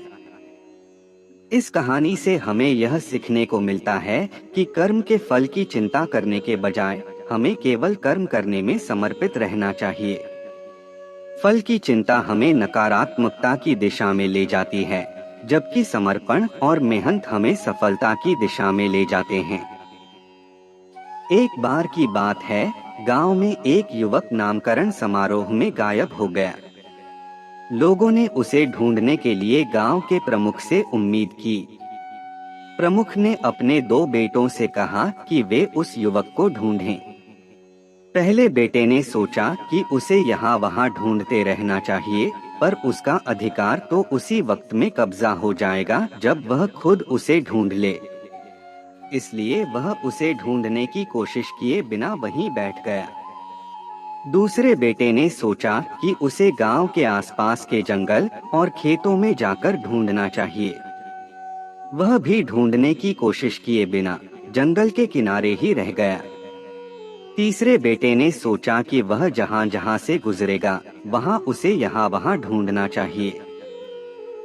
इस कहानी से हमें यह सीखने को मिलता है कि कर्म के फल की चिंता करने के बजाय हमें केवल कर्म करने में समर्पित रहना चाहिए। फल की चिंता हमें नकारात्मकता की दिशा में ले जाती है, जबकि समर्पण और मेहनत हमें सफलता की दिशा में ले जाते हैं। एक बार की बात है, गांव में एक युवक नामकरण समारोह में गायब हो गया। लोगों ने उसे ढूंढने के लिए गांव के प्रमुख से उम्मीद की। प्रमुख ने अपने 2 बेटों से कहा कि वे उस युवक को ढूंढें। पहले बेटे ने सोचा कि उसे यहाँ वहाँ ढूंढते रहना चाहिए, पर उसका अधिकार तो उसी वक्त में कब्जा हो जाएगा जब वह खुद उसे ढूंढ ले। इसलिए वह उसे ढूंढने की कोशिश किए बिना वहीं बैठ गया। दूसरे बेटे ने सोचा कि उसे गांव के आसपास के जंगल और खेतों में जाकर ढूंढना चाहिए। वह भी ढूंढने की कोशिश किए बिना जंगल के किनारे ही रह गया। तीसरे बेटे ने सोचा कि वह जहां जहां से गुजरेगा, वहां उसे यहाँ वहां ढूंढना चाहिए।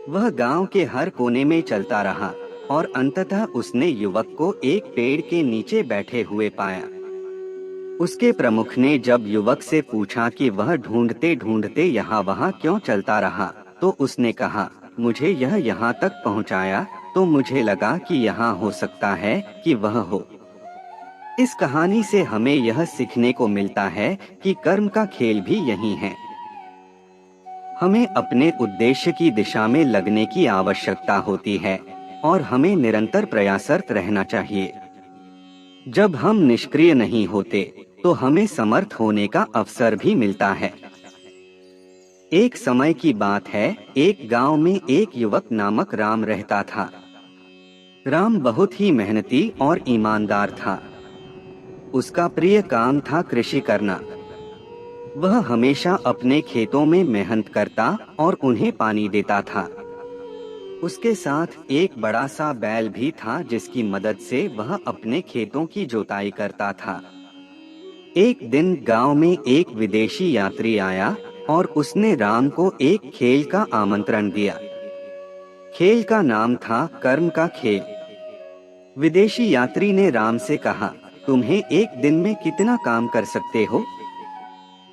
वह गांव के हर कोने में चलता रहा और अंततः उसने युवक को एक पेड़ के नीचे बैठे हुए पाया। उसके प्रमुख ने जब युवक से पूछा कि वह ढूंढते ढूंढते यहाँ वहाँ क्यों चलता रहा, तो उसने कहा, मुझे यह यहाँ तक पहुँचाया तो मुझे लगा कि यहाँ हो सकता है कि वह हो। इस कहानी से हमें यह सीखने को मिलता है कि कर्म का खेल भी यही है। हमें अपने उद्देश्य की दिशा में लगने की आवश्यकता होती है और हमें निरंतर प्रयासरत रहना चाहिए। जब हम निष्क्रिय नहीं होते तो हमें समर्थ होने का अवसर भी मिलता है। एक समय की बात है, एक गांव में एक युवक नामक राम रहता था। राम बहुत ही मेहनती और ईमानदार था। उसका प्रिय काम था कृषि करना। वह हमेशा अपने खेतों में मेहनत करता और उन्हें पानी देता था। उसके साथ एक बड़ा सा बैल भी था, जिसकी मदद से वह अपने खेतों की जोताई करता था। एक दिन गांव में एक विदेशी यात्री आया और उसने राम को एक खेल का आमंत्रण दिया। खेल का नाम था कर्म का खेल। विदेशी यात्री ने राम से कहा, तुम्हें एक दिन में कितना काम कर सकते हो?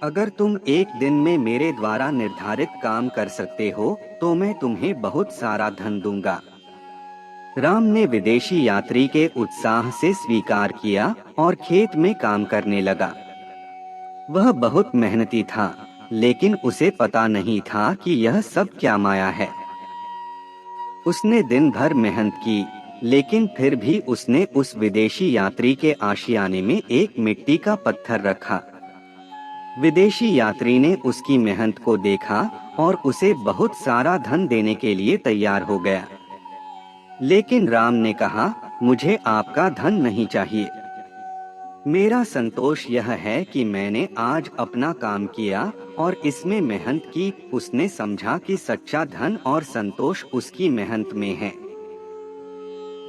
अगर तुम एक दिन में मेरे द्वारा निर्धारित काम कर सकते हो तो मैं तुम्हें बहुत सारा धन दूंगा। राम ने विदेशी यात्री के उत्साह से स्वीकार किया और खेत में काम करने लगा। वह बहुत मेहनती था, लेकिन उसे पता नहीं था कि यह सब क्या माया है। उसने दिन भर मेहनत की, लेकिन फिर भी उसने उस विदेशी यात्री के आशियाने में एक मिट्टी का पत्थर रखा। विदेशी यात्री ने उसकी मेहनत को देखा और उसे बहुत सारा धन देने के लिए तैयार हो गया। लेकिन राम ने कहा, मुझे आपका धन नहीं चाहिए। मेरा संतोष यह है कि मैंने आज अपना काम किया और इसमें मेहनत की। उसने समझा कि सच्चा धन और संतोष उसकी मेहनत में है।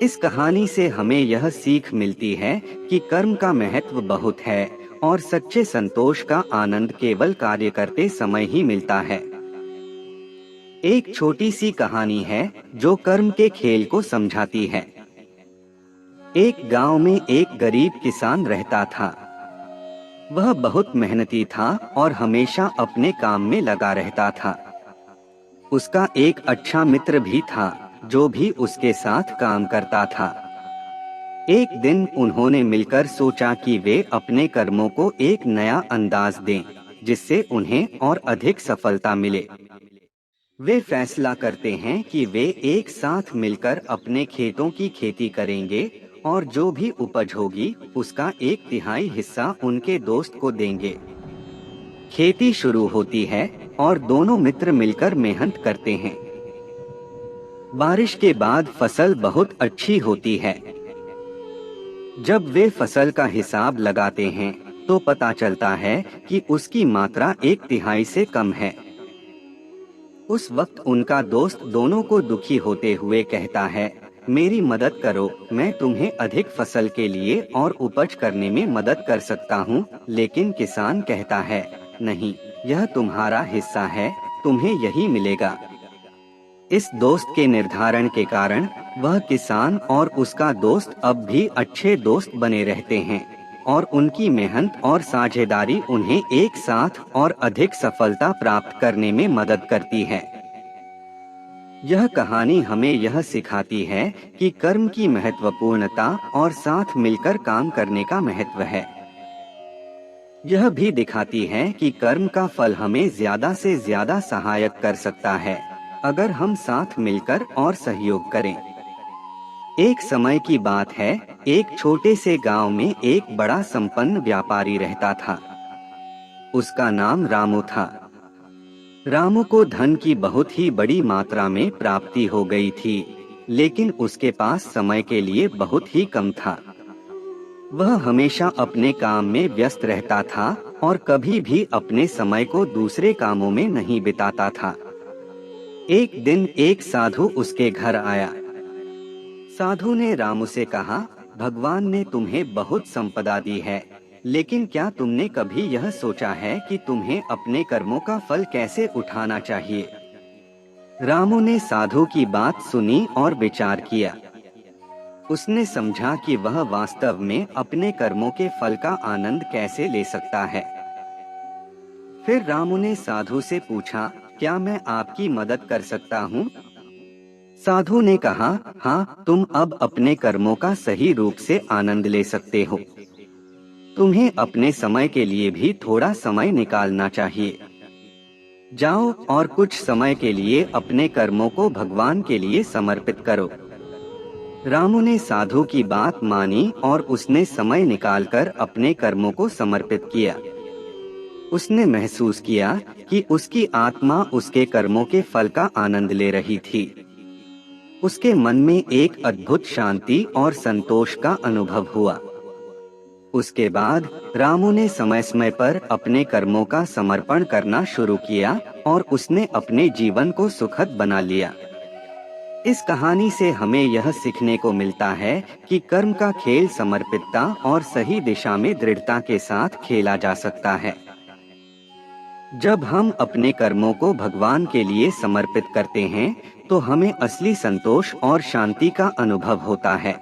इस कहानी से हमें यह सीख मिलती है कि कर्म का महत्व बहुत है और सच्चे संतोष का आनंद केवल कार्य करते समय ही मिलता है। एक छोटी सी कहानी है जो कर्म के खेल को समझाती है। एक गांव में एक गरीब किसान रहता था। वह बहुत मेहनती था और हमेशा अपने काम में लगा रहता था। उसका एक अच्छा मित्र भी था जो भी उसके साथ काम करता था। एक दिन उन्होंने मिलकर सोचा कि वे अपने कर्मों को एक नया अंदाज दें, जिससे उन्हें और अधिक सफलता मिले। वे फैसला करते हैं कि वे एक साथ मिलकर अपने खेतों की खेती करेंगे और जो भी उपज होगी उसका 1/3 हिस्सा उनके दोस्त को देंगे। खेती शुरू होती है और दोनों मित्र मिलकर मेहनत करते हैं। बारिश के बाद फसल बहुत अच्छी होती है। जब वे फसल का हिसाब लगाते हैं तो पता चलता है कि उसकी मात्रा 1/3 से कम है। उस वक्त उनका दोस्त दोनों को दुखी होते हुए कहता है, मेरी मदद करो, मैं तुम्हें अधिक फसल के लिए और उपज करने में मदद कर सकता हूँ। लेकिन किसान कहता है, नहीं, यह तुम्हारा हिस्सा है, तुम्हें यही मिलेगा। इस दोस्त के निर्धारण के कारण वह किसान और उसका दोस्त अब भी अच्छे दोस्त बने रहते हैं और उनकी मेहनत और साझेदारी उन्हें एक साथ और अधिक सफलता प्राप्त करने में मदद करती है। यह कहानी हमें यह सिखाती है कि कर्म की महत्वपूर्णता और साथ मिलकर काम करने का महत्व है। यह भी दिखाती है कि कर्म का फल हमें ज्यादा से ज्यादा सहायक कर सकता है अगर हम साथ मिलकर और सहयोग करें। एक समय की बात है, एक छोटे से गांव में एक बड़ा संपन्न व्यापारी रहता था। उसका नाम रामू था। रामू को धन की बहुत ही बड़ी मात्रा में प्राप्ति हो गई थी, लेकिन उसके पास समय के लिए बहुत ही कम था। वह हमेशा अपने काम में व्यस्त रहता था और कभी भी अपने समय को दूसरे कामों में नहीं बिताता था। एक दिन एक साधु उसके घर आया। साधु ने रामू से कहा, भगवान ने तुम्हें बहुत संपदा दी है, लेकिन क्या तुमने कभी यह सोचा है कि तुम्हें अपने कर्मों का फल कैसे उठाना चाहिए? रामू ने साधु की बात सुनी और विचार किया। उसने समझा कि वह वास्तव में अपने कर्मों के फल का आनंद कैसे ले सकता है। फिर रामू ने साधु से पूछा, क्या मैं आपकी मदद कर सकता हूँ? साधु ने कहा, हाँ, तुम अब अपने कर्मों का सही रूप से आनंद ले सकते हो। तुम्हें अपने समय के लिए भी थोड़ा समय निकालना चाहिए। जाओ और कुछ समय के लिए अपने कर्मों को भगवान के लिए समर्पित करो। रामू ने साधु की बात मानी और उसने समय निकालकर अपने कर्मों को समर्पित किया। उसने महसूस किया कि उसकी आत्मा उसके कर्मों के फल का आनंद ले रही थी। उसके मन में एक अद्भुत शांति और संतोष का अनुभव हुआ। उसके बाद रामू ने समय समय पर अपने कर्मों का समर्पण करना शुरू किया और उसने अपने जीवन को सुखद बना लिया। इस कहानी से हमें यह सीखने को मिलता है कि कर्म का खेल समर्पितता और सही दिशा में दृढ़ता के साथ खेला जा सकता है। जब हम अपने कर्मों को भगवान के लिए समर्पित करते हैं, तो हमें असली संतोष और शांति का अनुभव होता है।